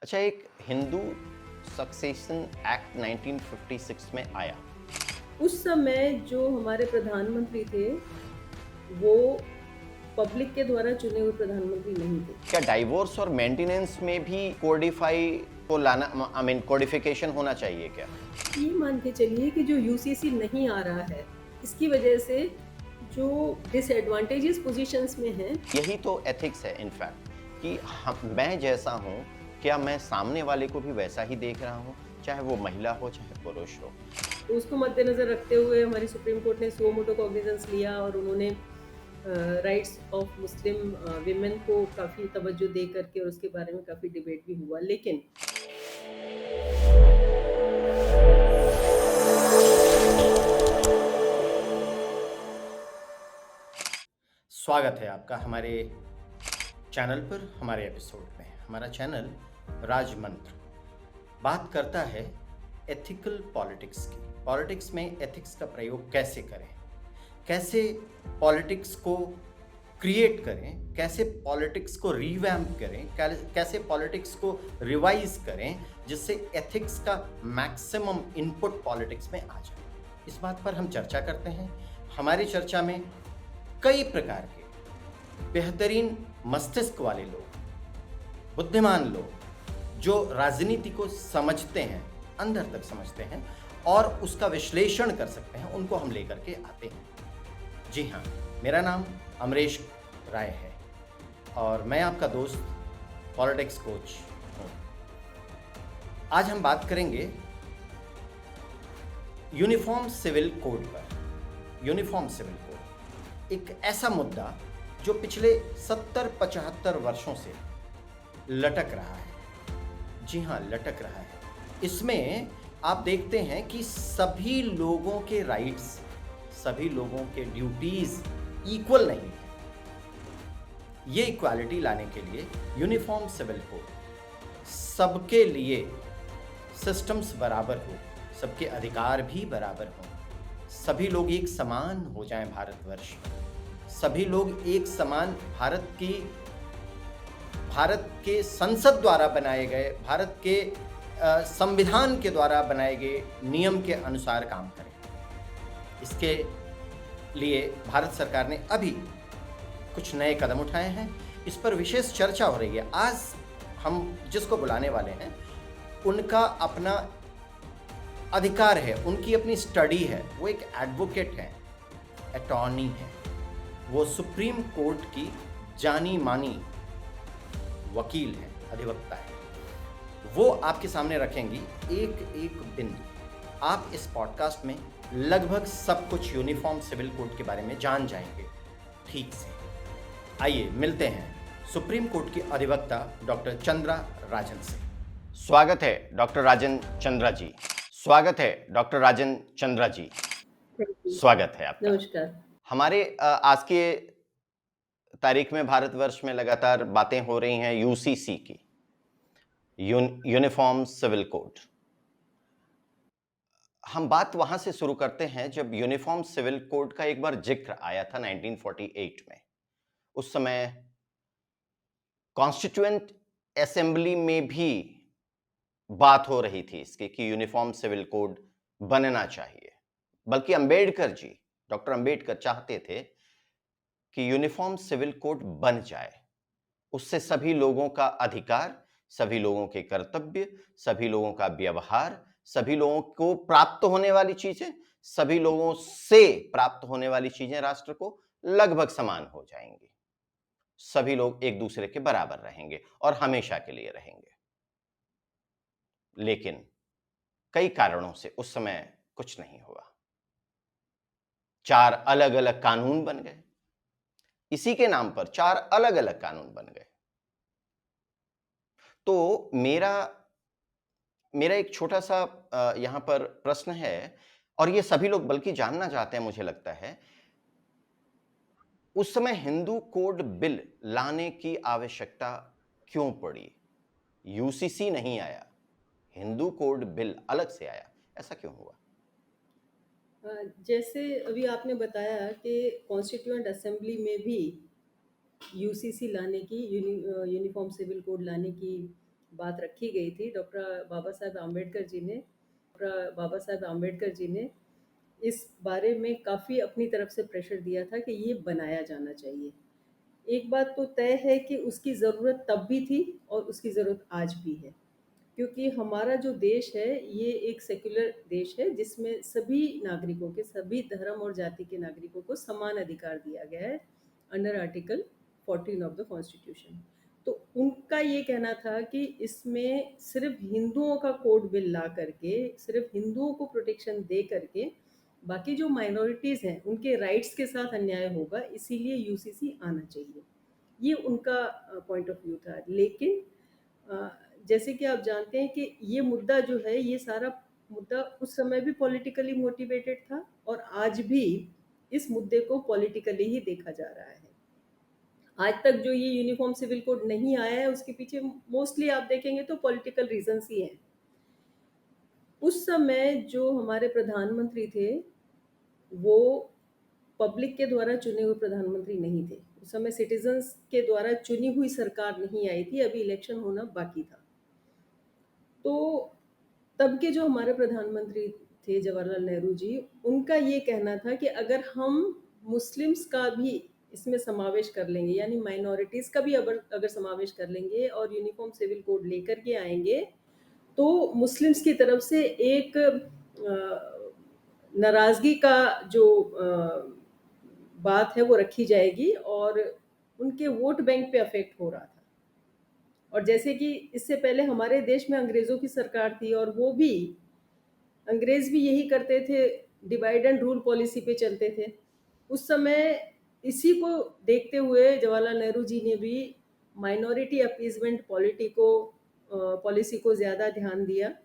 अच्छा, एक Hindu succession act 1956 में आया। उस समय जो हमारे प्रधानमंत्री थे, वो पब्लिक के द्वारा चुने हुए प्रधानमंत्री नहीं थे। क्या डाइवोर्स और मेंटेनेंस में भी कोडिफाई को लाना, आई मीन कोडिफिकेशन होना चाहिए क्या? ये मान के चलिए कि जो यूसीसी नहीं आ रहा है, इसकी वजह से जो डिसएडवांटेजेस पोज़ीशंस में हैं, यही तो एथिक्स है इनफैक्ट, कि मैं जैसा हूँ, क्या मैं सामने वाले को भी वैसा ही देख रहा हूँ, चाहे वो महिला हो चाहे पुरुष हो। उसको मद्देनज़र रखते हुए हमारी सुप्रीम कोर्ट ने सुओ मोटो कॉग्निजेंस लिया और उन्होंने राइट्स ऑफ मुस्लिम विमेन को काफ़ी तवज्जो दे करके और उसके बारे में काफ़ी डिबेट भी हुआ। लेकिन स्वागत है आपका हमारे चैनल पर, हमारे एपिसोड में। हमारा चैनल राजमंत्र बात करता है एथिकल पॉलिटिक्स की। पॉलिटिक्स में एथिक्स का प्रयोग कैसे करें, कैसे पॉलिटिक्स को क्रिएट करें, कैसे पॉलिटिक्स को रिवैम्प करें, कैसे पॉलिटिक्स को रिवाइज करें, जिससे एथिक्स का मैक्सिमम इनपुट पॉलिटिक्स में आ जाए। इस बात पर हम चर्चा करते हैं। हमारी चर्चा में कई प्रकार के बेहतरीन मस्तिष्क वाले लोग, बुद्धिमान लोग, जो राजनीति को समझते हैं, अंदर तक समझते हैं और उसका विश्लेषण कर सकते हैं, उनको हम लेकर के आते हैं। जी हाँ, मेरा नाम अमरेश राय है और मैं आपका दोस्त, पॉलिटिक्स कोच हूँ। आज हम बात करेंगे यूनिफॉर्म सिविल कोड पर। यूनिफॉर्म सिविल कोड एक ऐसा मुद्दा जो पिछले 70-75 वर्षों से लटक रहा है। जी हाँ, लटक रहा है। इसमें आप देखते हैं कि सभी लोगों के राइट्स, सभी लोगों के ड्यूटीज इक्वल नहीं है। ये इक्वालिटी लाने के लिए यूनिफॉर्म सिविल कोड, सबके लिए सिस्टम्स बराबर हो, सबके अधिकार भी बराबर हो, सभी लोग एक समान हो जाएं भारतवर्ष में, सभी लोग एक समान भारत के संसद द्वारा बनाए गए, भारत के संविधान के द्वारा बनाए गए नियम के अनुसार काम करें। इसके लिए भारत सरकार ने अभी कुछ नए कदम उठाए हैं। इस पर विशेष चर्चा हो रही है। आज हम जिसको बुलाने वाले हैं, उनका अपना अधिकार है, उनकी अपनी स्टडी है, वो एक एडवोकेट है, अटॉर्नी है, वो सुप्रीम कोर्ट की जानी मानी वकील है, अधिवक्ता है। वो आपके सामने रखेंगी एक एक बिंदु। आप इस पॉडकास्ट में लगभग सब कुछ यूनिफॉर्म सिविल कोड के बारे में जान जाएंगे ठीक से। आइए मिलते हैं सुप्रीम कोर्ट की अधिवक्ता डॉक्टर चंद्रा राजन से। स्वागत है डॉक्टर राजन चंद्रा जी। स्वागत है डॉक्टर राजन चंद्रा जी। स्वागत है आपका। नमस्कार। हमारे आज के तारीख में भारतवर्ष में लगातार बातें हो रही हैं यूसीसी की, यूनिफॉर्म सिविल कोड। हम बात वहां से शुरू करते हैं जब यूनिफॉर्म सिविल कोड का एक बार जिक्र आया था 1948 में। उस समय कॉन्स्टिट्यूएंट असेंबली में भी बात हो रही थी इसकी कि यूनिफॉर्म सिविल कोड बनना चाहिए। बल्कि अंबेडकर जी, डॉक्टर अंबेडकर चाहते थे कि यूनिफॉर्म सिविल कोड बन जाए। उससे सभी लोगों का अधिकार, सभी लोगों के कर्तव्य, सभी लोगों का व्यवहार, सभी लोगों को प्राप्त होने वाली चीजें, सभी लोगों से प्राप्त होने वाली चीजें राष्ट्र को लगभग समान हो जाएंगी। सभी लोग एक दूसरे के बराबर रहेंगे और हमेशा के लिए रहेंगे। लेकिन कई कारणों से उस समय कुछ नहीं हुआ। 4 अलग-अलग कानून बन गए। इसी के नाम पर 4 अलग-अलग कानून बन गए। तो मेरा एक छोटा-सा यहां पर प्रश्न है, और ये सभी लोग बल्कि जानना चाहते हैं, मुझे लगता है, उस समय हिंदू कोड बिल लाने की आवश्यकता क्यों पड़ी? यूसीसी नहीं आया, हिंदू कोड बिल अलग से आया, ऐसा क्यों हुआ? जैसे अभी आपने बताया कि कॉन्स्टिट्यूएंट असेंबली में भी यूसीसी लाने की यूनिफॉर्म सिविल कोड लाने की बात रखी गई थी, डॉक्टर बाबा साहेब अम्बेडकर जी ने इस बारे में काफ़ी अपनी तरफ से प्रेशर दिया था कि ये बनाया जाना चाहिए। एक बात तो तय है कि उसकी ज़रूरत तब भी थी और उसकी ज़रूरत आज भी है। क्योंकि हमारा जो देश है, ये एक सेक्युलर देश है जिसमें सभी नागरिकों के, सभी धर्म और जाति के नागरिकों को समान अधिकार दिया गया है under article 14 of the constitution. तो उनका ये कहना था कि इसमें सिर्फ हिंदुओं का कोड बिल ला करके, सिर्फ हिंदुओं को प्रोटेक्शन दे करके, बाकी जो माइनॉरिटीज़ हैं उनके राइट्स के साथ अन्याय होगा, इसीलिए यूसीसी आना चाहिए। ये उनका पॉइंट ऑफ व्यू था। लेकिन अ, जैसे कि आप जानते हैं कि ये मुद्दा जो है, ये सारा मुद्दा उस समय भी पॉलिटिकली मोटिवेटेड था और आज भी इस मुद्दे को पॉलिटिकली ही देखा जा रहा है। आज तक जो ये यूनिफॉर्म सिविल कोड नहीं आया है, उसके पीछे मोस्टली आप देखेंगे तो पॉलिटिकल रीजंस ही हैं। उस समय जो हमारे प्रधानमंत्री थे, वो पब्लिक के द्वारा चुने हुए प्रधानमंत्री नहीं थे। उस समय सिटीजन्स के द्वारा चुनी हुई सरकार नहीं आई थी, अभी इलेक्शन होना बाकी था। तो तब के जो हमारे प्रधानमंत्री थे जवाहरलाल नेहरू जी, उनका ये कहना था कि अगर हम मुस्लिम्स का भी इसमें समावेश कर लेंगे, यानी माइनॉरिटीज़ का भी अगर समावेश कर लेंगे और यूनिफॉर्म सिविल कोड लेकर के आएंगे, तो मुस्लिम्स की तरफ से एक नाराज़गी का जो बात है वो रखी जाएगी और उनके वोट बैंक पे अफेक्ट हो रहा था। और जैसे कि इससे पहले हमारे देश में अंग्रेज़ों की सरकार थी और वो भी अंग्रेज़ भी यही करते थे, डिवाइड एंड रूल पॉलिसी पे चलते थे। उस समय इसी को देखते हुए जवाहरलाल नेहरू जी ने भी माइनॉरिटी अपीज़मेंट पॉलिसी को ज़्यादा ध्यान दिया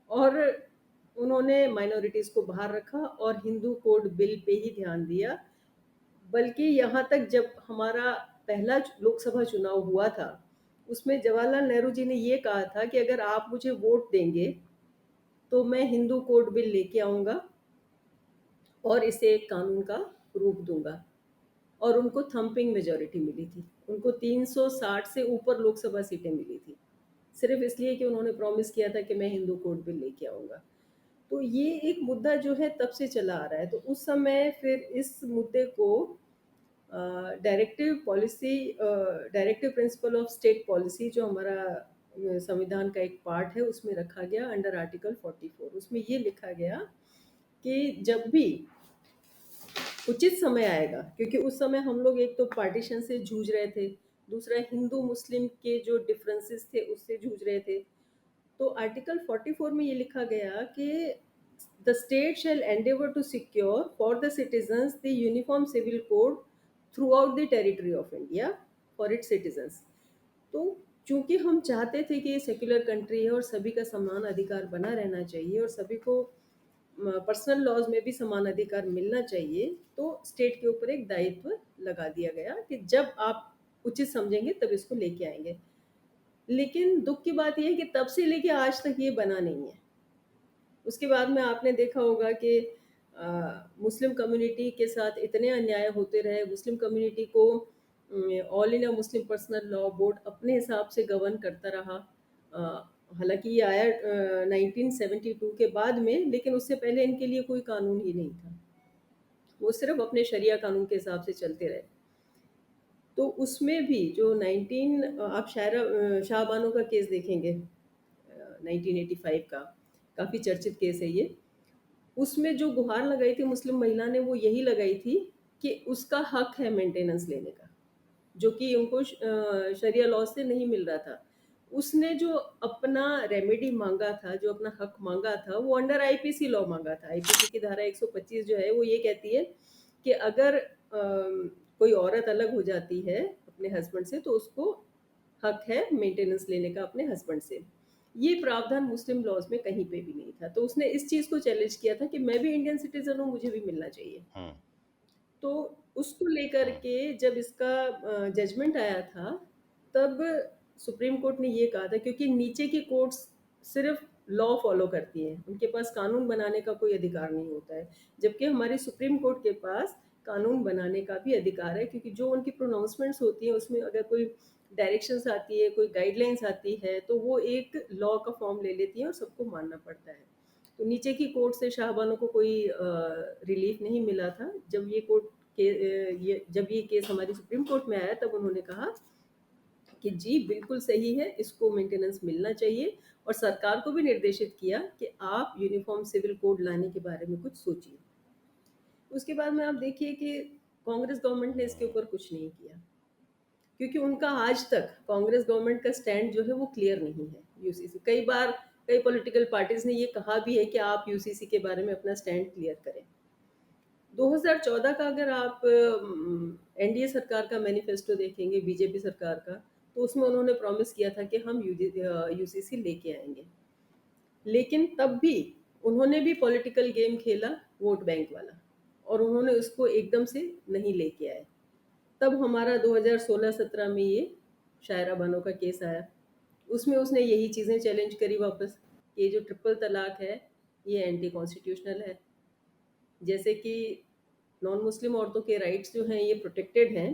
और उन्होंने माइनॉरिटीज़ को बाहर रखा और हिंदू कोड बिल पे ही ध्यान दिया। बल्कि यहाँ तक जब हमारा पहला लोकसभा चुनाव हुआ था, उसमें जवाहरलाल नेहरू जी ने ये कहा था कि अगर आप मुझे वोट देंगे, तो मैं हिंदू कोड बिल लेके आऊँगा और इसे एक कानून का रूप दूँगा। और उनको थंपिंग मेजॉरिटी मिली थी। उनको 360 से ऊपर लोकसभा सीटें मिली थी। सिर्फ़ इसलिए कि उन्होंने प्रॉमिस किया था कि मैं हिंदू कोड बिल लेके आऊँगा। तो ये एक मुद्दा जो है तब से चला आ रहा है। तो उस समय फिर इस मुद्दे को directive principle of state policy जो हमारा संविधान का एक पार्ट है, उसमें रखा गया अंडर आर्टिकल 44। उसमें ये लिखा गया कि जब भी उचित समय आएगा, क्योंकि उस समय हम लोग एक तो पार्टीशन से जूझ रहे थे, दूसरा हिंदू मुस्लिम के जो डिफरेंसेस थे उससे जूझ रहे थे। तो आर्टिकल 44 में ये लिखा गया कि the state shall endeavour to secure for the citizens the uniform civil code throughout the territory of India for its citizens. तो चूंकि हम चाहते थे कि ये सेक्युलर कंट्री है और सभी का समान अधिकार बना रहना चाहिए और सभी को पर्सनल लॉज में भी समान अधिकार मिलना चाहिए, तो स्टेट के ऊपर एक दायित्व लगा दिया गया कि जब आप उचित समझेंगे तब इसको लेके आएंगे। लेकिन दुख की बात यह है कि तब से लेके आज तक ये बना नहीं है। उसके बाद में आपने देखा होगा कि मुस्लिम कम्युनिटी के साथ इतने अन्याय होते रहे, मुस्लिम कम्युनिटी को all India Muslim Personal Law board अपने हिसाब से गवर्न करता रहा। हालांकि ये आया 1972 के बाद में, लेकिन उससे पहले इनके लिए कोई कानून ही नहीं था। वो सिर्फ अपने शरिया कानून के हिसाब से चलते रहे। तो उसमें भी जो 19 आप शाह बानो का केस देखेंगे 1985 का, काफ़ी चर्चित केस है ये। उसमें जो गुहार लगाई थी मुस्लिम महिला ने, वो यही लगाई थी कि उसका हक है मेंटेनेंस लेने का, जो कि उनको शरिया लॉ से नहीं मिल रहा था। उसने जो अपना रेमेडी माँगा था, जो अपना हक माँगा था, वो अंडर आईपीसी लॉ माँगा था। आईपीसी की धारा 125 जो है, वो ये कहती है कि अगर कोई औरत अलग हो जाती है अपने हस्बैंड से, तो उसको हक है मेंटेनेंस लेने का अपने हस्बैंड से। ये प्रावधान मुस्लिम लॉज में कहीं पे भी नहीं था। तो उसने इस चीज़ को चैलेंज किया था कि मैं भी इंडियन सिटीज़न हूँ, मुझे भी मिलना चाहिए। हुँ, तो उसको लेकर हुँ, के जब इसका जजमेंट आया था, तब सुप्रीम कोर्ट ने ये कहा था, क्योंकि नीचे की कोर्ट्स सिर्फ लॉ फॉलो करती हैं, उनके पास कानून बनाने का कोई अधिकार नहीं होता है, जबकि हमारी सुप्रीम कोर्ट के पास कानून बनाने का भी अधिकार है, क्योंकि जो उनकी प्रोनाउंसमेंट्स होती हैं उसमें अगर कोई डायरेक्शंस आती है, कोई गाइडलाइंस आती है, तो वो एक लॉ का फॉर्म ले लेती है और सबको मानना पड़ता है। तो नीचे की कोर्ट से शाहबानो को कोई रिलीफ नहीं मिला था। जब ये केस हमारी सुप्रीम कोर्ट में आया, तब उन्होंने कहा कि जी, बिल्कुल सही है, इसको मेंटेनेंस मिलना चाहिए, और सरकार को भी निर्देशित किया कि आप यूनिफ़ॉर्म सिविल कोड लाने के बारे में कुछ सोचिए। उसके बाद में आप देखिए कि कांग्रेस गवर्नमेंट ने इसके ऊपर कुछ नहीं किया, क्योंकि उनका आज तक कांग्रेस गवर्नमेंट का स्टैंड जो है वो क्लियर नहीं है यूसीसी। कई बार कई पॉलिटिकल पार्टीज़ ने ये कहा भी है कि आप यूसीसी के बारे में अपना स्टैंड क्लियर करें। 2014 का अगर आप एनडीए सरकार का मैनिफेस्टो देखेंगे, बीजेपी सरकार का, तो उसमें उन्होंने प्रॉमिस किया था कि हम यूसीसी लेके आएँगे। लेकिन तब भी उन्होंने भी पॉलिटिकल गेम खेला, वोट बैंक वाला, और उन्होंने उसको एकदम से नहीं लेके आए। तब हमारा 2016-17 में ये शायरा बानो का केस आया। उसमें उसने यही चीज़ें चैलेंज करी वापस, ये जो ट्रिपल तलाक है, ये एंटी कॉन्स्टिट्यूशनल है। जैसे कि नॉन मुस्लिम औरतों के राइट्स जो हैं ये प्रोटेक्टेड हैं,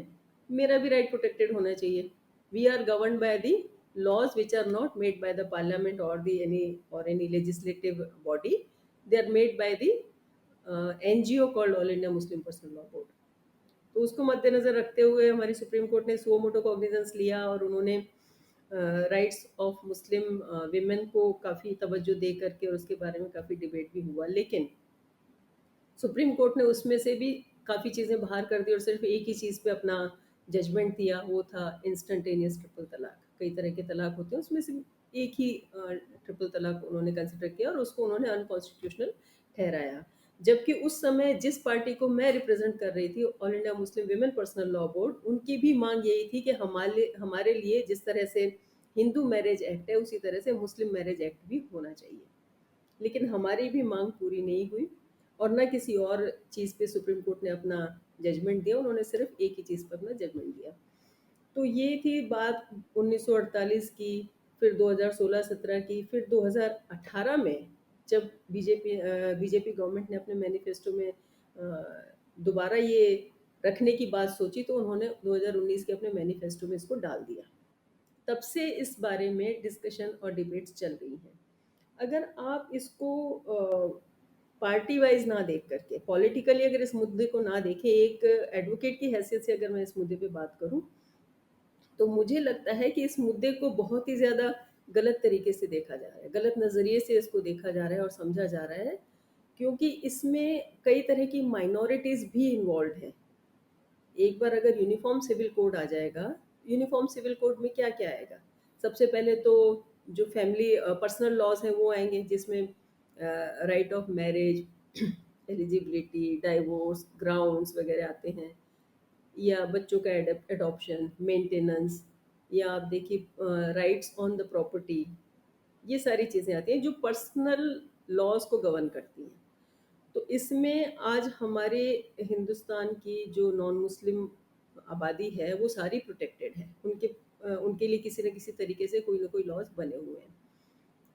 मेरा भी राइट प्रोटेक्टेड होना चाहिए। We are governed by the laws which are not made by the parliament और the any legislative body, they are made by the NGO called All India Muslim Personal Law Board. तो उसको मद्देनज़र रखते हुए हमारी Supreme Court ने suo motu cognizance लिया, और उन्होंने राइट्स ऑफ मुस्लिम विमेन को काफ़ी तवज्जो दे करके, और उसके बारे में काफ़ी डिबेट भी हुआ। लेकिन सुप्रीम कोर्ट ने उसमें से भी काफ़ी चीज़ें बाहर कर दी और सिर्फ एक ही चीज़ पे अपना जजमेंट दिया, वो था इंस्टेंटेनियस ट्रिपल तलाक। कई तरह के तलाक होते हैं, उसमें से एक ही ट्रिपल तलाक उन्होंने कंसिडर किया और उसको उन्होंने अनकॉन्स्टिट्यूशनल ठहराया। जबकि उस समय जिस पार्टी को मैं रिप्रेजेंट कर रही थी, all India Muslim women personal Law board, उनकी भी मांग यही थी कि हमारे हमारे लिए जिस तरह से हिंदू मैरिज एक्ट है, उसी तरह से मुस्लिम मैरिज एक्ट भी होना चाहिए। लेकिन हमारी भी मांग पूरी नहीं हुई, और ना किसी और चीज़ पे सुप्रीम कोर्ट ने अपना जजमेंट दिया, उन्होंने सिर्फ एक ही चीज़ पर अपना जजमेंट दिया। तो ये थी बात 1948 की, फिर 2016-17 की, फिर 2018 में जब बीजेपी गवर्नमेंट ने अपने मैनिफेस्टो में दोबारा ये रखने की बात सोची, तो उन्होंने 2019 के अपने मैनिफेस्टो में इसको डाल दिया। तब से इस बारे में डिस्कशन और डिबेट्स चल रही हैं। अगर आप इसको पार्टी वाइज़ ना देख करके, पॉलिटिकली अगर इस मुद्दे को ना देखें, एक एडवोकेट की हैसियत से अगर मैं इस मुद्दे पे बात करूँ, तो मुझे लगता है कि इस मुद्दे को बहुत ही ज़्यादा गलत तरीके से देखा जा रहा है, गलत नज़रिए से इसको देखा जा रहा है और समझा जा रहा है, क्योंकि इसमें कई तरह की माइनॉरिटीज़ भी इन्वॉल्वड हैं। एक बार अगर यूनिफ़ॉर्म सिविल कोड आ जाएगा, यूनिफ़ॉर्म सिविल कोड में क्या-क्या आएगा? सबसे पहले तो जो फैमिली पर्सनल लॉज़ हैं वो आएँगे, जिसमें right of marriage, eligibility, divorce, grounds वगैरह आते हैं, या बच्चों का एडॉप्शन, मेंटेनेंस, या आप देखिए राइट्स ऑन द प्रॉपर्टी, ये सारी चीज़ें आती हैं जो पर्सनल लॉज़ को गवर्न करती हैं। तो इसमें आज हमारे हिंदुस्तान की जो नॉन मुस्लिम आबादी है, वो सारी प्रोटेक्टेड है। उनके लिए किसी न किसी तरीके से कोई न कोई लॉज़ बने हुए हैं।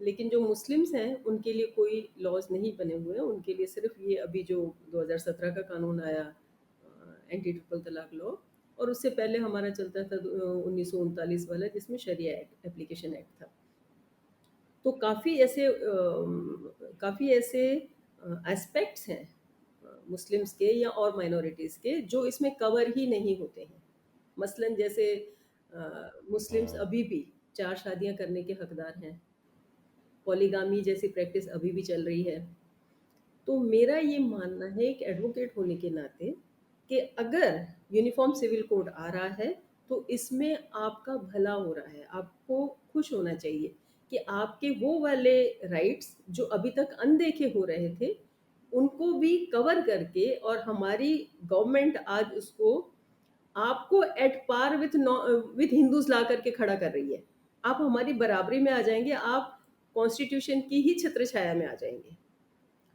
लेकिन जो मुस्लिम्स हैं, उनके लिए कोई लॉज़ नहीं बने हुए हैं, उनके लिए सिर्फ़ ये अभी जो 2017 का कानून आया, एंटी ट्रिपल तलाक लॉ, और उससे पहले हमारा चलता था 1939 वाला, जिसमें शरिया एक्ट एप्लीकेशन एक्ट था। तो काफ़ी ऐसे एस्पेक्ट्स हैं मुस्लिम्स के या और माइनॉरिटीज़ के, जो इसमें कवर ही नहीं होते हैं। मसलन जैसे मुस्लिम्स हुँ, अभी भी 4 शादियाँ करने के हकदार हैं। पॉलीगामी जैसी प्रैक्टिस अभी भी चल रही है। तो मेरा ये मानना है एक एडवोकेट होने के नाते, कि अगर यूनिफ़ॉर्म सिविल कोड आ रहा है, तो इसमें आपका भला हो रहा है। आपको खुश होना चाहिए कि आपके वो वाले राइट्स जो अभी तक अनदेखे हो रहे थे, उनको भी कवर करके, और हमारी गवर्नमेंट आज उसको आपको एट पार विथ हिंदूज़ ला करके खड़ा कर रही है। आप हमारी बराबरी में आ जाएँगे, आप कॉन्स्टिट्यूशन की ही छत्रछाया में आ जाएँगे।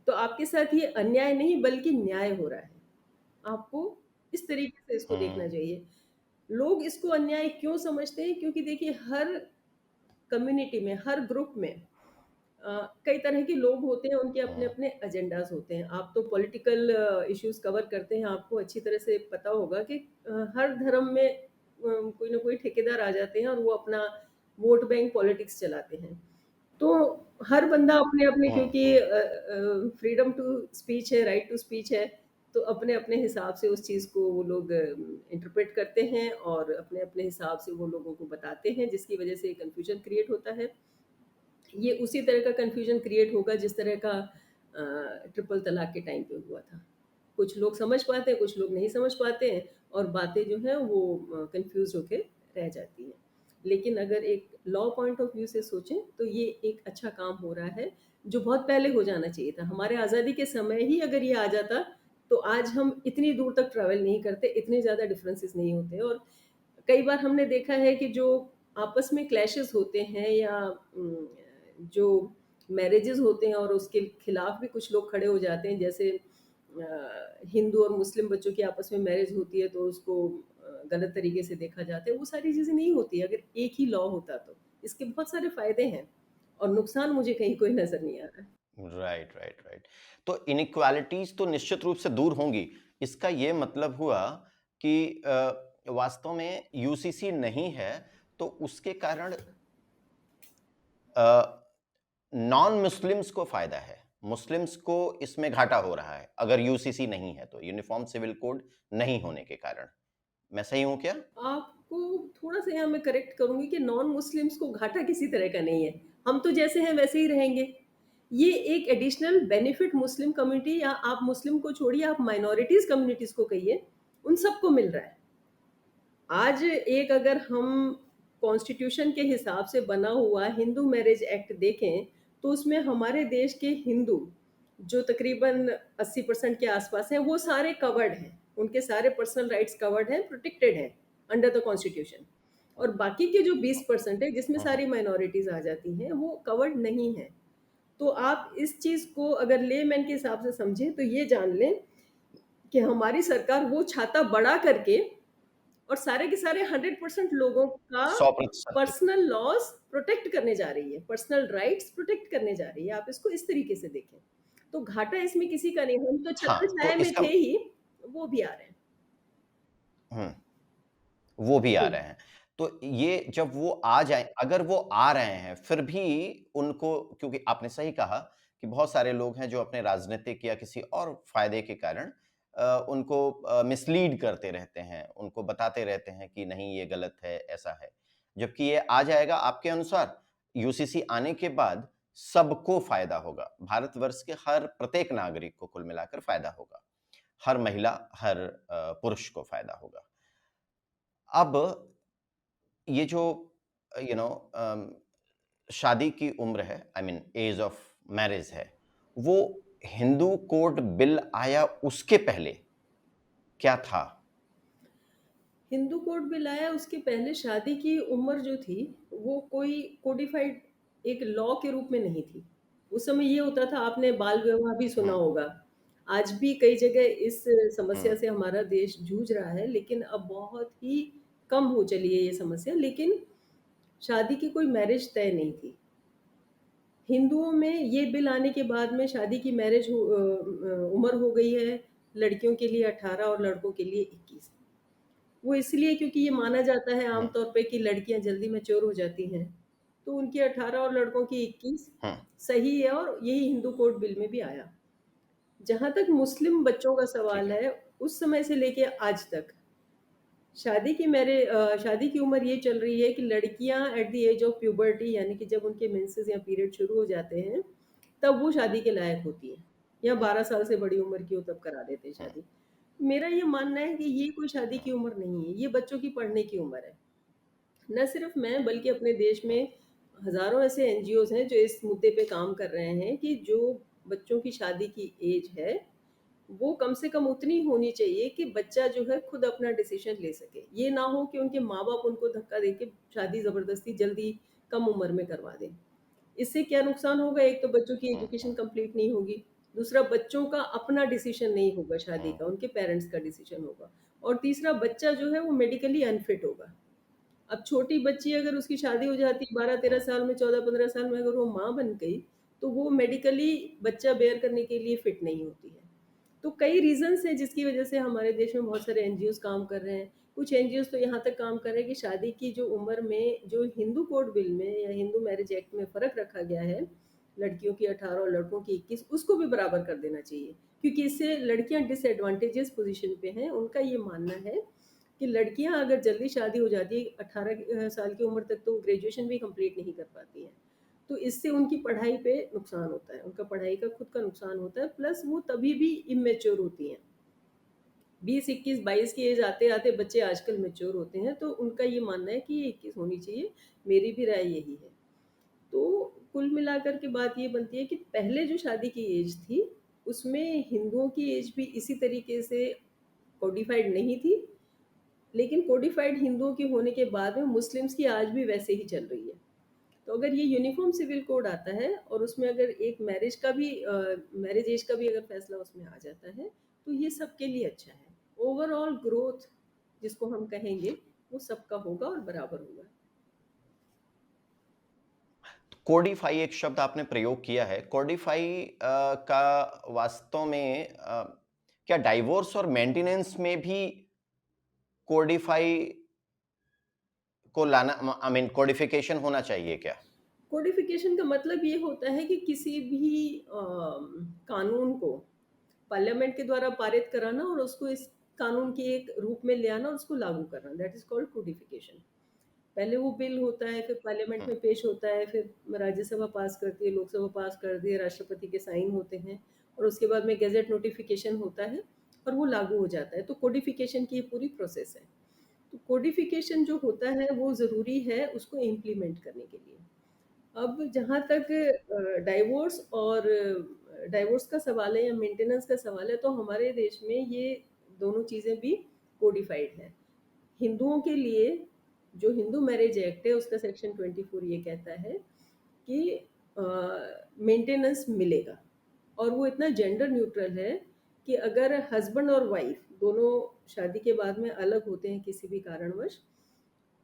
तो आपके साथ ये अन्याय नहीं बल्कि न्याय हो रहा है। आपको इस तरीके से इसको देखना हुँ, चाहिए। लोग इसको अन्याय क्यों समझते हैं? क्योंकि देखिए, हर कम्युनिटी में, हर ग्रुप में कई तरह के लोग होते हैं, उनके हुँ, अपने-अपने एजेंडाज़ होते हैं। आप तो पॉलिटिकल इश्यूज़ कवर करते हैं, आपको अच्छी तरह से पता होगा कि हर धर्म में कोई ना कोई ठेकेदार आ जाते हैं और वो अपना वोट बैंक पॉलिटिक्स चलाते हैं। तो हर बंदा अपने-अपने, हुँ, क्योंकि हुँ। फ्रीडम टू स्पीच है, राइट टू स्पीच है, तो अपने-अपने हिसाब से उस चीज़ को वो लोग इंटरप्रेट करते हैं और अपने-अपने हिसाब से वो लोगों को बताते हैं, जिसकी वजह से कन्फ्यूजन क्रिएट होता है। ये उसी तरह का कन्फ्यूजन क्रिएट होगा जिस तरह का ट्रिपल तलाक के टाइम पे हुआ था। कुछ लोग समझ पाते हैं, कुछ लोग नहीं समझ पाते हैं और बातें जो हैं वो कन्फ्यूज़ होके रह जाती हैं। लेकिन अगर एक लॉ पॉइंट ऑफ व्यू से सोचें तो ये एक अच्छा काम हो रहा है, जो बहुत पहले हो जाना चाहिए था। हमारे आज़ादी के समय ही अगर ये आ जाता, तो आज हम इतनी दूर तक ट्रैवल नहीं करते, इतने ज़्यादा डिफरेंसेस नहीं होते। और कई बार हमने देखा है कि जो आपस में क्लैशेस होते हैं या जो मैरिजेस होते हैं और उसके खिलाफ भी कुछ लोग खड़े हो जाते हैं, जैसे हिंदू और मुस्लिम बच्चों की आपस में मैरिज होती है तो उसको गलत तरीके से देखा जाता है, वो सारी चीज़ें नहीं होती अगर एक ही लॉ होता तो। इसके बहुत सारे फ़ायदे हैं और नुकसान मुझे कहीं कोई नज़र नहीं आ रहा है। Right, right, right. तो इनइक्वालिटीज़ तो निश्चित रूप से दूर होंगी। इसका ये मतलब हुआ कि वास्तव में यूसीसी नहीं है, तो उसके कारण नॉन मुस्लिम्स को फ़ायदा है। मुस्लिम्स को इसमें घाटा हो रहा है, अगर यूसीसी नहीं है तो, यूनिफ़ॉर्म सिविल कोड नहीं होने के कारण। मैं सही हूँ क्या? आपको थोड़ा-सा यहाँ मैं करेक्ट करूँगी कि नॉन मुस्लिम्स को घाटा किसी तरह का नहीं है। हम तो जैसे हैं वैसे ही रहेंगे। ये एक एडिशनल बेनिफिट मुस्लिम कम्युनिटी, या आप मुस्लिम को छोड़िए, आप माइनॉरिटीज़ कम्युनिटीज़ को कहिए, उन सबको मिल रहा है। आज एक अगर हम कॉन्स्टिट्यूशन के हिसाब से बना हुआ हिंदू मैरिज एक्ट देखें, तो उसमें हमारे देश के हिंदू, जो तकरीबन 80% के आसपास हैं, वो सारे कवर्ड हैं। उनके सारे पर्सनल राइट्स कवर्ड हैं, प्रोटेक्टेड हैं अंडर द कॉन्स्टिट्यूशन। और बाकी के जो 20% है, जिसमें हुँ, सारी हुँ। माइनॉरिटीज़ आ जाती हैं, वो कवर्ड नहीं हैं। तो आप इस चीज़ को अगर लेमैन के हिसाब से समझें, तो ये जान लें कि हमारी सरकार वो छाता बढ़ा करके और सारे के सारे 100% लोगों का 100% पर्सनल लॉस प्रोटेक्ट करने जा रही है, पर्सनल राइट्स प्रोटेक्ट करने जा रही है। आप इसको इस तरीके से देखें। तो घाटा इसमें किसी का नहीं, हम तो हाँ, तो छत्र-छाया में इसका थे ही, वो भी आ रहे हैं। हुँ। वो भी आ हुँ, रहे हैं। तो ये जब वो आ जाएँ, अगर वो आ रहे हैं, फिर भी उनको, क्योंकि आपने सही कहा कि बहुत सारे लोग हैं जो अपने राजनीतिक या किसी और फ़ायदे के कारण उनको मिसलीड करते रहते हैं, उनको बताते रहते हैं कि नहीं ये गलत है, ऐसा है। जबकि ये आ जाएगा आपके अनुसार, यूसीसी आने के बाद सबको फ़ायदा होगा। भारतवर्ष के हर प्रत्येक नागरिक को कुल मिलाकर फ़ायदा होगा। हर महिला, हर पुरुष को फ़ायदा होगा। अब ये जो यू नो शादी की उम्र है, I mean age of marriage है, वो हिंदू कोड बिल आया उसके पहले क्या था? हिंदू कोड बिल आया उसके पहले शादी की उम्र जो थी, वो कोई कोडिफाइड एक लॉ के रूप में नहीं थी। उस समय ये होता था, आपने बाल विवाह भी सुना हुँ, होगा। आज भी कई जगह इस समस्या हुँ, से हमारा देश जूझ रहा है, लेकिन अब बहुत ही कम हो चली है ये समस्या। लेकिन शादी की कोई मैरिज तय नहीं थी। हिंदुओं में ये बिल आने के बाद में शादी की उम्र हो गई है, लड़कियों के लिए 18 और लड़कों के लिए 21। वो इसलिए क्योंकि ये माना जाता है आम हुँ, तौर पे कि लड़कियाँ जल्दी मैच्योर हो जाती हैं, तो उनकी 18 और लड़कों की 21 हुँ, सही है और यही हिंदू कोड बिल में भी आया। जहाँ तक मुस्लिम बच्चों का ठीक सवाल है। है, उस समय से लेके आज तक शादी की उम्र ये चल रही है कि लड़कियाँ at the age of puberty, यानी कि जब उनके मेंसेस या पीरियड शुरू हो जाते हैं, तब वो शादी के लायक होती हैं, या 12 साल से बड़ी उम्र की हो तब करा देते हैं हुँ, शादी। मेरा ये मानना है कि ये कोई शादी हुँ, की उम्र नहीं है, ये बच्चों की पढ़ने की उम्र है। न सिर्फ मैं, बल्कि अपने देश हुँ, में हज़ारों ऐसे एनजीओज़ हैं जो इस मुद्दे पे काम कर रहे हैं कि जो बच्चों की शादी की एज है, वो कम से कम उतनी होनी चाहिए कि बच्चा जो है खुद अपना डिसीज़न ले सके। ये ना हो कि उनके माँ-बाप उनको धक्का देके शादी ज़बरदस्ती जल्दी कम उम्र में करवा दें। इससे क्या नुकसान होगा? एक तो बच्चों की हुँ, एजुकेशन हुँ, कंप्लीट नहीं होगी, दूसरा बच्चों का अपना डिसीज़न नहीं होगा शादी हुँ, का, उनके पेरेंट्स का डिसीज़न होगा, और तीसरा बच्चा जो है वो मेडिकली अनफिट होगा। अब छोटी बच्ची अगर उसकी शादी हो जाती है 12-13 हुँ, साल में, 14-15 साल में अगर वो माँ बन गई, तो वो मेडिकली बच्चा बेयर करने के लिए फिट नहीं होती है। तो कई रीज़न्स हैं जिसकी वज़ह से हमारे देश में बहुत सारे एनजीओज़ काम कर रहे हैं। कुछ एनजीओज़ तो यहाँ तक काम कर रहे हैं कि शादी की जो उम्र में जो हिंदू कोड बिल में या हिंदू मैरिज एक्ट में फ़र्क रखा गया है, लड़कियों की 18 और लड़कों की 21, उसको भी बराबर कर देना चाहिए। क्योंकि इससे लड़कियाँ डिसएडवांटेजेस पोज़ीशन पे हैं। उनका ये मानना है कि लड़कियाँ अगर जल्दी शादी हो जाती है 18 साल की उम्र तक, तो ग्रेजुएशन भी कंप्लीट नहीं कर पाती हैं। तो इससे उनकी पढ़ाई पे नुकसान होता है, उनका पढ़ाई का खुद का नुकसान होता है, प्लस वो तभी भी इमैच्योर होती हैं। 20, 21, 22 की एज आते-आते बच्चे आजकल मैच्योर होते हैं, तो उनका ये मानना है कि 21 होनी चाहिए, मेरी भी राय यही है। तो कुल मिलाकर के बात ये बनती है कि पहले जो शादी की एज थी, उसमें हिंदुओं की एज भी इसी तरीके से कोडिफाइड नहीं थी, लेकिन कोडिफाइड हिंदुओं के होने के बाद में मुस्लिम्स की आज भी वैसे ही चल रही है। तो अगर ये यूनिफ़ॉर्म सिविल कोड आता है और उसमें अगर एक मैरिज एज का भी अगर फैसला उसमें आ जाता है, तो ये सबके लिए अच्छा है। ओवरऑल ग्रोथ जिसको हम कहेंगे, वो सबका होगा और बराबर होगा। कोडिफाई एक शब्द आपने प्रयोग किया है। कोडिफाई का वास्तव में क्या डाइवोर्स और मेंटेनेंस में भी कोडिफाई को लाना आई मीन कोडिफिकेशन होना चाहिए क्या? कोडिफिकेशन का मतलब ये होता है कि किसी भी कानून को पार्लियामेंट के द्वारा पारित कराना और उसको इस कानून के एक रूप में ले आना और उसको लागू करना, दैट इज़ कॉल्ड कोडिफिकेशन। पहले वो बिल होता है, फिर पार्लियामेंट हुँ, में पेश होता है, फिर राज्यसभा पास करती है, लोकसभा पास करती है, राष्ट्रपति के साइन होते हैं और उसके बाद में गैज़ेट नोटिफ़िकेशन होता है और वो लागू हो जाता है। तो कोडिफिकेशन की ये पूरी प्रोसेस है। तो कोडिफिकेशन जो होता है वो ज़रूरी है उसको इम्प्लीमेंट करने के लिए। अब जहाँ तक डाइवोर्स का सवाल है या मेंटेनेंस का सवाल है, तो हमारे देश में ये दोनों चीज़ें भी कोडिफाइड हैं। हिंदुओं के लिए जो हिंदू मैरिज एक्ट है उसका सेक्शन 24 ये कहता है कि मेंटेनेंस मिलेगा और वो इतना जेंडर न्यूट्रल है कि अगर हस्बैंड और वाइफ दोनों शादी के बाद में अलग होते हैं किसी भी कारणवश,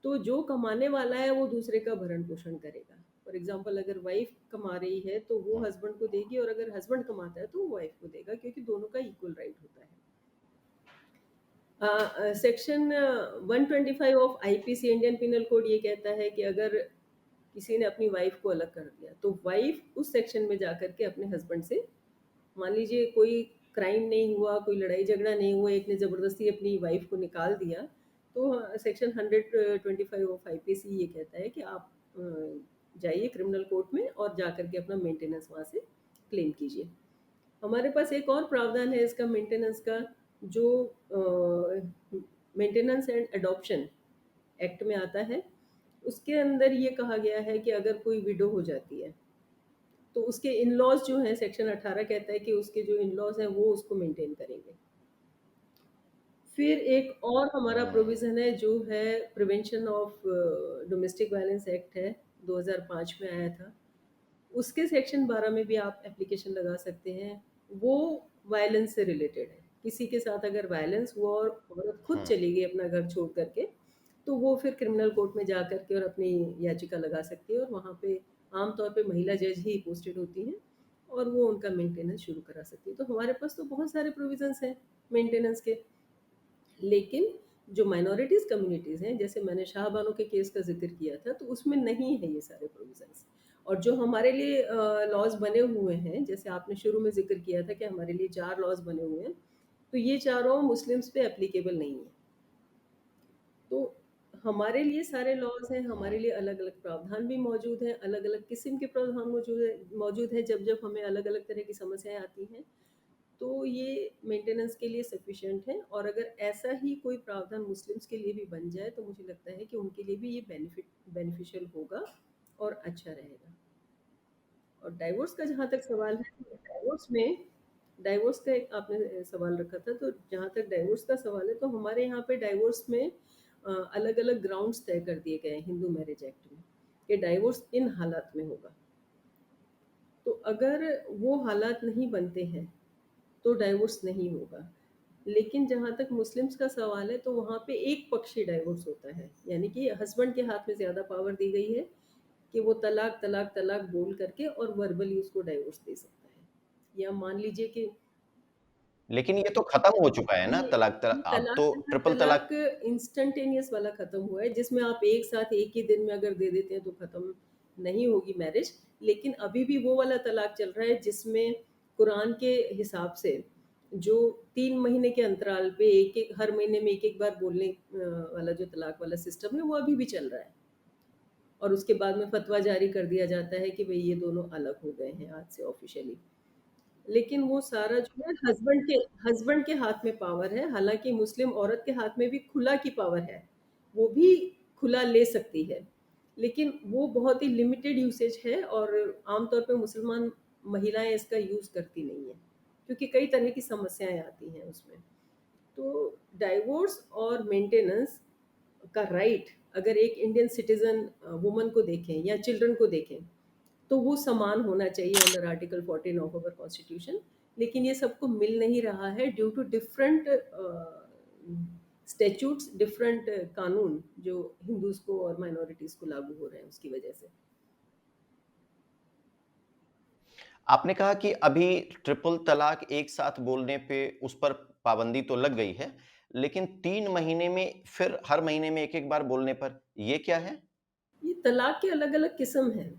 तो जो कमाने वाला है वो दूसरे का भरण पोषण करेगा। फॉर एग्जाम्पल अगर वाइफ कमा रही है तो वो हुँ, हस्बैंड को देगी और अगर हस्बैंड कमाता है तो वो वाइफ को देगा, क्योंकि दोनों का इक्वल राइट होता है। Section 125 of IPC Indian penal code ये कहता है कि अगर किसी ने अपनी वाइफ को अलग कर दिया, तो वाइफ उस सेक्शन में जाकर के अपने हस्बैंड से, मान लीजिए कोई क्राइम नहीं हुआ, कोई लड़ाई झगड़ा नहीं हुआ, एक ने ज़बरदस्ती अपनी वाइफ को निकाल दिया, तो सेक्शन 125 ऑफ आईपीसी ये कहता है कि आप जाइए क्रिमिनल कोर्ट में और जा कर के अपना मेंटेनेंस वहाँ से क्लेम कीजिए। हमारे पास एक और प्रावधान है इसका मेंटेनेंस का, जो मेंटेनेंस एंड अडॉप्शन एक्ट में आता है। उसके अंदर ये कहा गया है कि अगर कोई विडो हो जाती है, तो उसके इन-लॉज़ जो हैं, सेक्शन 18 कहता है कि उसके जो इन-लॉज़ हैं वो उसको मेंटेन करेंगे। फिर एक और हमारा हुँ, प्रोविज़न है जो है prevention of domestic violence act है, 2005 में आया था। उसके सेक्शन 12 में भी आप एप्लीकेशन लगा सकते हैं। वो वायलेंस से रिलेटेड है। किसी के साथ अगर वायलेंस हुआ और औरत खुद हुँ, चली गई अपना घर छोड़ कर के, तो वो फिर क्रिमिनल कोर्ट में जा कर के और अपनी याचिका लगा सकती है और वहाँ पे आम तौर पे महिला जज ही पोस्टेड होती हैं और वो उनका मेंटेनेंस शुरू करा सकती है। तो हमारे पास तो बहुत सारे प्रोविज़न्स हैं मेंटेनेंस के। लेकिन जो माइनॉरिटीज़ कम्युनिटीज़ हैं, जैसे मैंने शाहबानो के केस का ज़िक्र किया था, तो उसमें नहीं है ये सारे प्रोविज़न्स। और जो हमारे लिए लॉज़ बने हुए हैं, जैसे आपने शुरू में ज़िक्र किया था कि हमारे लिए 4 लॉज़ बने हुए हैं, तो ये चारों मुस्लिम्स पे एप्लीकेबल नहीं हैं। तो हमारे लिए सारे लॉज़ हैं, हमारे हुँ। लिए अलग-अलग प्रावधान भी मौजूद हैं, अलग-अलग किस्म के प्रावधान मौजूद हैं जब-जब हमें अलग-अलग तरह की समस्याएँ आती हैं। तो ये मेंटेनेंस के लिए सफिशिएंट है और अगर ऐसा ही कोई प्रावधान मुस्लिम्स के लिए भी बन जाए, तो मुझे लगता है कि उनके लिए भी ये बेनिफिशियल होगा और अच्छा रहेगा। और डाइवोर्स का जहाँ तक सवाल है, तो डाइवोर्स का एक आपने सवाल रखा था, तो जहाँ तक डाइवोर्स का सवाल है, तो हमारे यहाँ पे डाइवोर्स में अलग-अलग ग्राउंड्स तय कर दिए गए हैं हिंदू मैरिज एक्ट में, कि डाइवोर्स इन हालात में होगा। तो अगर वो हालात नहीं बनते हैं, तो डाइवोर्स नहीं होगा। लेकिन जहाँ तक मुस्लिम्स का सवाल है, तो वहाँ पे एक पक्षी डाइवोर्स होता है, यानी कि हस्बैंड के हाथ में ज़्यादा पावर दी गई है कि वो तलाक, तलाक, तलाक बोल करके और वर्बली उसको डाइवोर्स दे सकता है। या मान लीजिए कि लेकिन ये तो खत्म हो चुका है ना ये तलाक ये अब तलाक तो तलाक ट्रिपल तलाक तलाक। इंस्टेंटेनियस वाला खत्म हुआ है, जिसमें आप एक साथ एक ही दिन में अगर दे देते हैं तो खत्म नहीं होगी मैरिज। लेकिन अभी भी वो वाला तलाक चल रहा है जिसमें कुरान के हिसाब से जो 3 महीने के अंतराल पे एक एक हर महीने में एक एक बार बोलने वाला जो तलाक वाला सिस्टम है वो अभी भी चल रहा है। और उसके बाद में फतवा जारी कर दिया जाता है कि भाई ये दोनों अलग हो गए हैं आज से ऑफिशियली। लेकिन वो सारा जो है हस्बैंड के हाथ में पावर है। हालाँकि मुस्लिम औरत के हाथ में भी खुला की पावर है। वो भी खुला ले सकती है। लेकिन वो बहुत ही लिमिटेड यूसेज है और आम तौर पे मुसलमान महिलाएँ इसका यूज़ करती नहीं हैं, क्योंकि कई तरह की समस्याएँ आती हैं उसमें। तो डाइवोर्स और मेंटेनेंस का राइट अगर एक इंडियन सिटीज़न वुमन को देखें या चिल्ड्रन को देखें, तो वो समान होना चाहिए under article 14 of our constitution. लेकिन ये सबको मिल नहीं रहा है due to different statutes, different कानून जो हिंदूज को और माइनॉरिटीज को लागू हो रहे हैं उसकी वजह से। आपने कहा कि अभी ट्रिपल तलाक एक साथ बोलने पे उस पर पाबंदी तो लग गई है, लेकिन 3 महीने में फिर हर महीने में एक-एक बार बोलने पर ये क्या है? ये तलाक के अलग अलग किस्म हैं।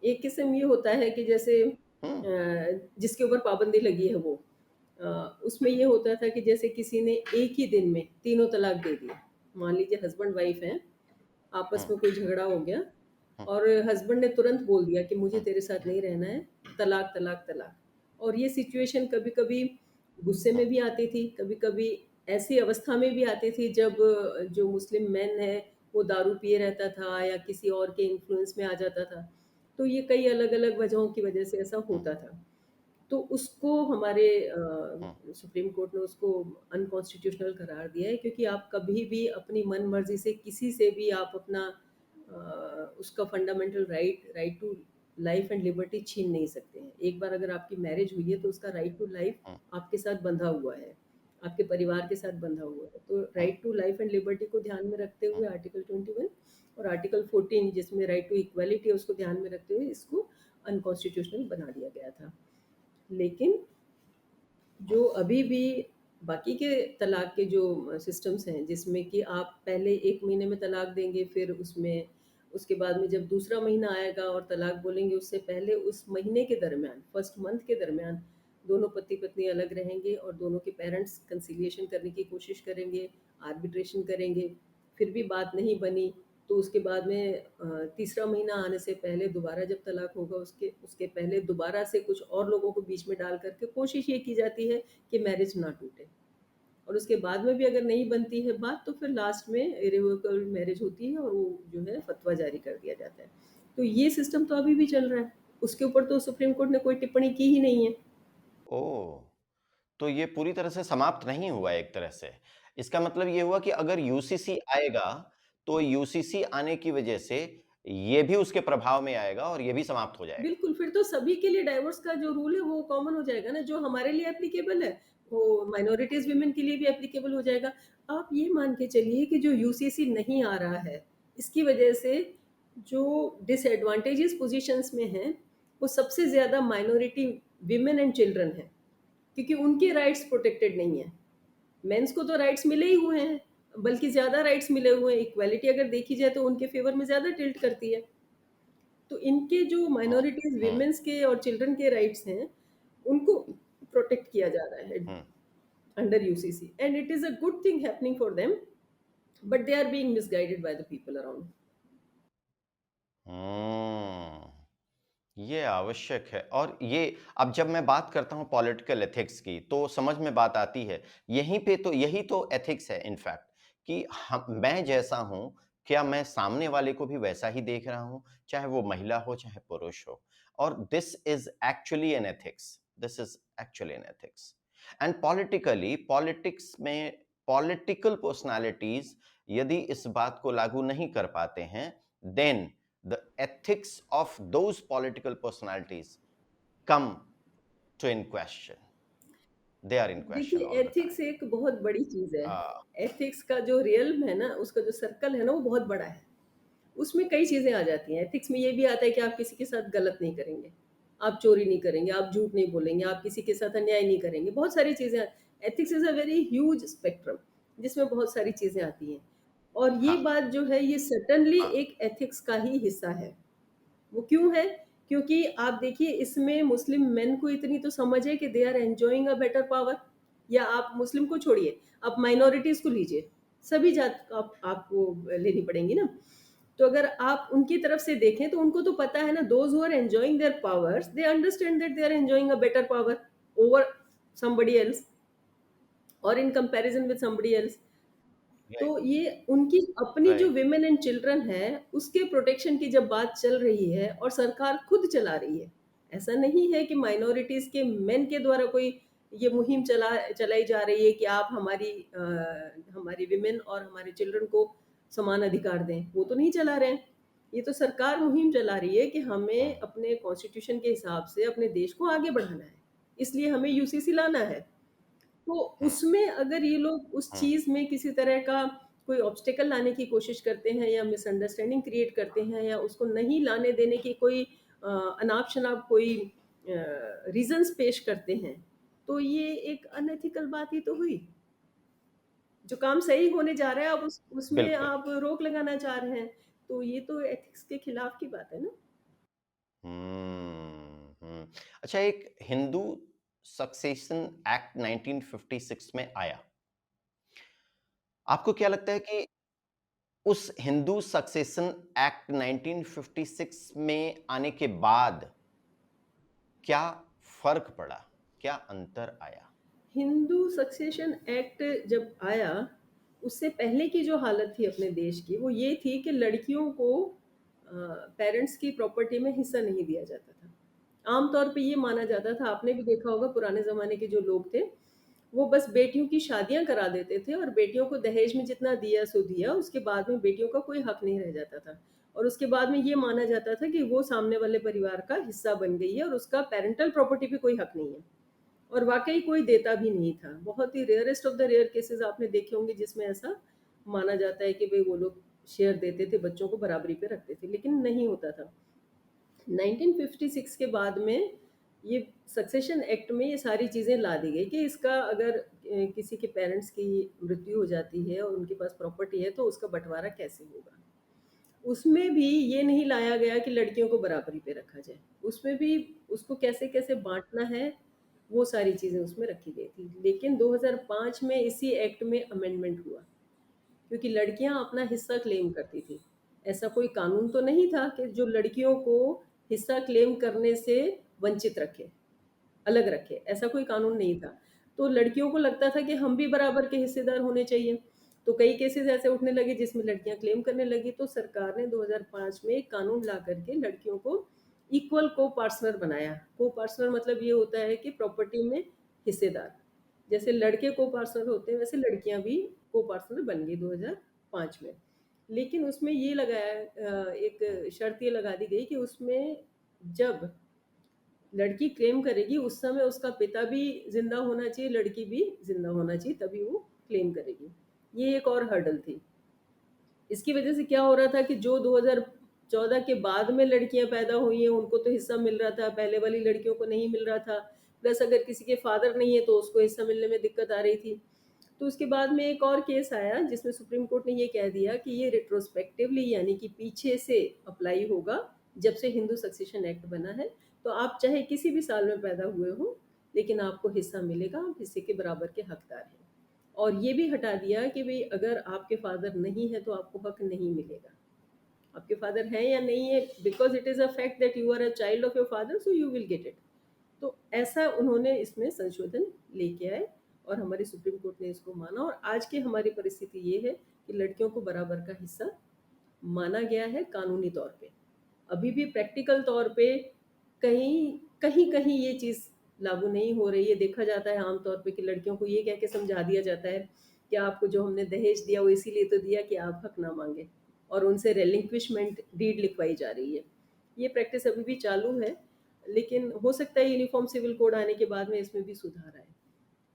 एक किस्म ये होता है कि जैसे हुँ, जिसके ऊपर पाबंदी लगी है वो अ, उसमें ये होता था कि जैसे किसी ने एक ही दिन में तीनों तलाक दे दिए। मान लीजिए हस्बैंड वाइफ हैं, हुँ, आपस में कोई झगड़ा हो गया हुँ, और हस्बैंड ने तुरंत बोल दिया कि मुझे हुँ, तेरे साथ नहीं रहना है, तलाक तलाक तलाक। और ये सिचुएशन कभी कभी गुस्से हुँ, में भी आती थी, कभी कभी ऐसी अवस्था में भी आती थी जब जो मुस्लिम मैन है वो दारू पिए रहता था या किसी और के इन्फ्लुएंस में आ जाता था। तो ये कई अलग अलग वजहों की वजह से ऐसा हुँ, होता था। तो उसको हमारे हुँ, सुप्रीम कोर्ट ने उसको अनकॉन्स्टिट्यूशनल करार दिया है, क्योंकि आप कभी भी अपनी मन मर्जी से किसी से भी आप अपना उसका fundamental right to life and liberty छीन नहीं सकते हैं। एक बार अगर आपकी मैरिज हुई है तो उसका राइट टू लाइफ हुँ, आपके साथ बंधा हुआ है, आपके परिवार के साथ बंधा हुआ है। तो हुँ, right to life and liberty को ध्यान में रखते हुँ। हुए आर्टिकल 21 और आर्टिकल 14 जिसमें राइट टू इक्वालिटी है उसको ध्यान में रखते हुए इसको अनकॉन्स्टिट्यूशनल बना दिया गया था। लेकिन जो अभी भी बाकी के तलाक के जो सिस्टम्स हैं जिसमें कि आप पहले 1 महीने में तलाक देंगे, फिर उसमें उसके बाद में जब दूसरा महीना आएगा और तलाक बोलेंगे उससे पहले उस महीने के दरमियान, फर्स्ट मंथ के दरमियान दोनों पति-पत्नी अलग रहेंगे और दोनों के पेरेंट्स कंसिलिएशन करने की कोशिश करेंगे, आर्बिट्रेशन करेंगे। फिर भी बात नहीं बनी तो उसके बाद में तीसरा महीना आने से पहले दोबारा जब तलाक होगा उसके उसके पहले दोबारा से कुछ और लोगों को बीच में डाल करके कोशिश ये की जाती है कि मैरिज ना टूटे। और उसके बाद में भी अगर नहीं बनती है बात तो फिर लास्ट में इरेवोकेबल मैरिज होती है और वो जो है फतवा जारी कर दिया जाता है। तो ये सिस्टम तो अभी भी चल रहा है। उसके ऊपर तो सुप्रीम कोर्ट ने कोई टिप्पणी की ही नहीं है। ओह! तो ये पूरी तरह से समाप्त नहीं हुआ एक तरह से। इसका मतलब ये हुआ कि अगर यूसीसी आएगा, तो यूसीसी आने की वजह से ये भी उसके प्रभाव में आएगा और ये भी समाप्त हो जाएगा। बिल्कुल, फिर तो सभी के लिए डाइवोर्स का जो रूल है वो कॉमन हो जाएगा ना, जो हमारे लिए एप्लीकेबल है, वो माइनॉरिटीज़ वुमेन के लिए भी एप्लीकेबल हो जाएगा। आप ये मान के चलिए कि जो यूसीसी नहीं आ रहा है, इसकी वजह से जो डिसएडवांटेजेस पोज़ीशंस में हैं, वो सबसे ज़्यादा माइनॉरिटी वुमेन एंड चिल्ड्रन हैं, क्योंकि उनके राइट्स प्रोटेक्टेड नहीं हैं। मेंस को तो राइट्स मिले ही हुए हैं, बल्कि ज़्यादा राइट्स मिले हुए हैं। इक्वालिटी अगर देखी जाए तो उनके फ़ेवर में ज़्यादा टिल्ट करती है। तो इनके जो हुँ, माइनॉरिटीज़ हुँ, विमेन्स के और चिल्ड्रन के राइट्स हैं, उनको प्रोटेक्ट किया जा रहा है हुँ, under UCC and it is a good thing happening for them, but they are being misguided by the people around. हुँ। ये आवश्यक है और ये अब जब मैं बात करता हूँ पॉलिटिकल एथिक्स की, तो समझ में बात आती है। यही तो एथिक्स है इनफैक्ट कि हम मैं जैसा हूँ, क्या मैं सामने वाले को भी वैसा ही देख रहा हूँ, चाहे वो महिला हो, चाहे पुरुष हो। और this is actually an ethics. And politics में पॉलिटिकल पर्सनैलिटीज़ यदि इस बात को लागू नहीं कर पाते हैं, then the ethics of those political personalities come to in question. They are in देखिए, question all the ethics time. एक बहुत बड़ी चीज़ है। Uh, एथिक्स का जो रियल्म है ना, उसका जो सर्कल है ना, वो बहुत बड़ा है। उसमें कई चीज़ें आ जाती हैं। एथिक्स में ये भी आता है कि आप किसी के साथ गलत नहीं करेंगे। आप चोरी नहीं करेंगे, आप झूठ नहीं बोलेंगे, आप किसी के साथ अन्याय नहीं करेंगे, बहुत सारी चीज़ें। Ethics is a very huge spectrum, जिसमें बहुत सारी चीज़ें आती हैं, और ये हाँ, बात जो है ये सर्टेनली हाँ, एक एथिक्स का ही हिस्सा है। वो क्यों है? क्योंकि आप देखिए इसमें मुस्लिम मेन को इतनी तो समझ है कि they are enjoying a better power. या आप मुस्लिम को छोड़िए, आप माइनॉरिटीज़ को लीजिए, सभी जात आप आपको लेनी पड़ेंगी ना। तो अगर आप उनकी तरफ से देखें तो उनको तो पता है ना, those who are enjoying their powers, they understand that they are enjoying a better power over somebody else और in comparison with somebody else. Right, तो ये उनकी अपनी जो राइट, विमेन एंड चिल्ड्रन है, उसके प्रोटेक्शन की जब बात चल रही है और सरकार खुद चला रही है। ऐसा नहीं है कि माइनॉरिटीज़ के मेन के द्वारा कोई ये मुहिम चलाई जा रही है कि आप हमारी विमेन और हमारे चिल्ड्रन को समान अधिकार दें, वो तो नहीं चला रहे हैं। ये तो सरकार मुहिम चला रही है कि हुँ, हमें अपने कॉन्स्टिट्यूशन के हिसाब से अपने देश को आगे बढ़ाना है, इसलिए हमें यूसीसी लाना है। तो हुँ, उसमें अगर ये लोग उस हुँ, चीज़ में किसी तरह का कोई ऑब्स्टेकल लाने की कोशिश करते हैं या मिसअंडरस्टैंडिंग क्रिएट करते हैं या उसको नहीं लाने देने की कोई अनाप-शनाप कोई रीज़न्स पेश करते हैं, तो ये एक अनएथिकल बात ही तो हुई। जो काम सही होने जा रहा है, आप उसमें बिल्कुल। आप रोक लगाना चाह रहे हैं, तो ये तो एथिक्स के खिलाफ की बात है ना। हुँ। अच्छा, एक हिंदू सक्सेशन एक्ट 1956 में आया। आपको क्या लगता है कि उस हिंदू सक्सेशन एक्ट 1956 में आने के बाद क्या फ़र्क पड़ा? क्या अंतर आया? हिंदू सक्सेशन एक्ट जब आया, उससे पहले की जो हालत थी अपने देश की, वो ये थी कि लड़कियों को पेरेंट्स की प्रॉपर्टी में हिस्सा नहीं दिया जाता था। आम तौर पे ये माना जाता था, आपने भी देखा होगा पुराने ज़माने के जो लोग थे, वो बस बेटियों की शादियाँ करा देते थे और बेटियों को दहेज में जितना दिया सो दिया, उसके बाद में बेटियों का कोई हक नहीं रह जाता था। और उसके बाद में ये माना जाता था कि वो सामने वाले परिवार का हिस्सा बन गई है और उसका पैरेंटल प्रॉपर्टी पे कोई हक नहीं है। और वाक़ई कोई देता भी नहीं था। बहुत ही rarest of the rare cases आपने देखे होंगे जिसमें ऐसा माना जाता है कि भई वो लोग शेयर देते थे, बच्चों को बराबरी पे रखते थे, लेकिन नहीं होता था। 1956 के बाद में ये सक्सेशन एक्ट में ये सारी चीज़ें ला दी गई कि इसका अगर किसी के पेरेंट्स की मृत्यु हो जाती है और उनके पास प्रॉपर्टी है तो उसका बँटवारा कैसे होगा। उसमें भी ये नहीं लाया गया कि लड़कियों को बराबरी पे रखा जाए। उसमें भी उसको कैसे-कैसे बाँटना है, वो सारी चीज़ें उसमें रखी गई थी। लेकिन 2005 में इसी एक्ट में अमेंडमेंट हुआ, क्योंकि लड़कियाँ अपना हिस्सा क्लेम करती थी। ऐसा कोई कानून तो नहीं था कि जो लड़कियों को हिस्सा क्लेम करने से वंचित रखे। अलग रखे, ऐसा कोई कानून नहीं था। तो लड़कियों को लगता था कि हम भी बराबर के हिस्सेदार होने चाहिए। तो कई केसेज़ ऐसे उठने लगे जिसमें लड़कियाँ क्लेम करने लगी, तो सरकार ने 2005 में एक कानून ला कर के लड़कियों को इक्वल को-पार्टनर बनाया। को-पार्टनर मतलब ये होता है कि प्रॉपर्टी में हिस्सेदार। जैसे लड़के को-पार्टनर होते हैं, वैसे लड़कियाँ भी को-पार्टनर बन गई 2005 में। लेकिन उसमें ये लगाया एक शर्त ये लगा दी गई कि उसमें जब लड़की क्लेम करेगी उस समय उसका पिता भी ज़िंदा होना चाहिए, लड़की भी ज़िंदा होना चाहिए, तभी वो क्लेम करेगी। ये एक और हर्डल थी। इसकी वजह से क्या हो रहा था कि जो 2014 के बाद में लड़कियाँ पैदा हुई हैं, उनको तो हिस्सा मिल रहा था, पहले वाली लड़कियों को नहीं मिल रहा था। प्लस अगर किसी के फादर नहीं है तो उसको हिस्सा मिलने में दिक्कत आ रही थी। तो उसके बाद में एक और केस आया जिसमें सुप्रीम कोर्ट ने ये कह दिया कि ये रेट्रोस्पेक्टिवली यानी कि पीछे से अप्लाई होगा, जब से हिंदू सक्सेशन एक्ट बना है। तो आप चाहे किसी भी साल में पैदा हुए हो, लेकिन आपको हिस्सा मिलेगा, आप हिस्से के बराबर के हकदार हैं। और ये भी हटा दिया कि भई अगर आपके फादर नहीं है तो आपको हक नहीं मिलेगा। आपके फादर हैं या नहीं है, because it is a fact that you are a child of your father so you will get it. तो ऐसा उन्होंने इसमें संशोधन लेके आए और हमारी सुप्रीम कोर्ट ने इसको माना और आज की हमारी परिस्थिति ये है कि लड़कियों को बराबर का हिस्सा माना गया है कानूनी तौर पे। अभी भी प्रैक्टिकल तौर पे कहीं ये चीज़ लागू नहीं हो रही है। देखा जाता है आम तौर पे कि लड़कियों को ये कह के समझा दिया जाता है कि आपको जो हमने दहेज दिया वो इसीलिए तो दिया कि आप हक ना माँगे, और उनसे रिलिंक्विशमेंट डीड लिखवाई जा रही है। ये प्रैक्टिस अभी भी चालू है, लेकिन हो सकता है यूनिफ़ॉर्म सिविल कोड आने के बाद में इसमें भी सुधार आए।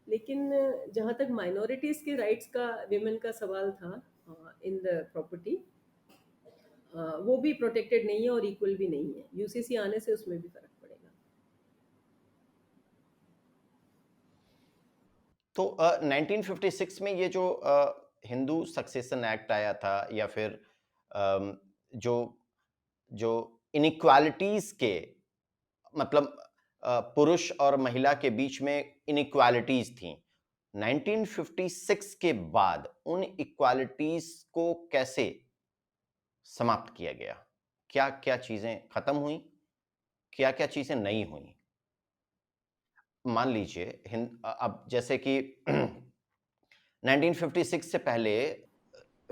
लेकिन जहाँ तक माइनॉरिटीज़ के राइट्स का, विमेन का सवाल था इन द प्रॉपर्टी, वो भी प्रोटेक्टेड नहीं है और इक्वल भी नहीं है। यूसीसी आने से उसमें भी फ़र्क पड़ेगा। तो 1956 में ये जो हिंदू सक्सेशन एक्ट आया था, या फिर अम, जो जो इनइक्वालिटीज के, मतलब पुरुष और महिला के बीच में इनइक्वालिटीज थी, 1956 के बाद उन इक्वालिटीज को कैसे समाप्त किया गया? क्या क्या चीजें खत्म हुई, क्या क्या चीजें नई हुई? मान लीजिए अब जैसे कि 1956 से पहले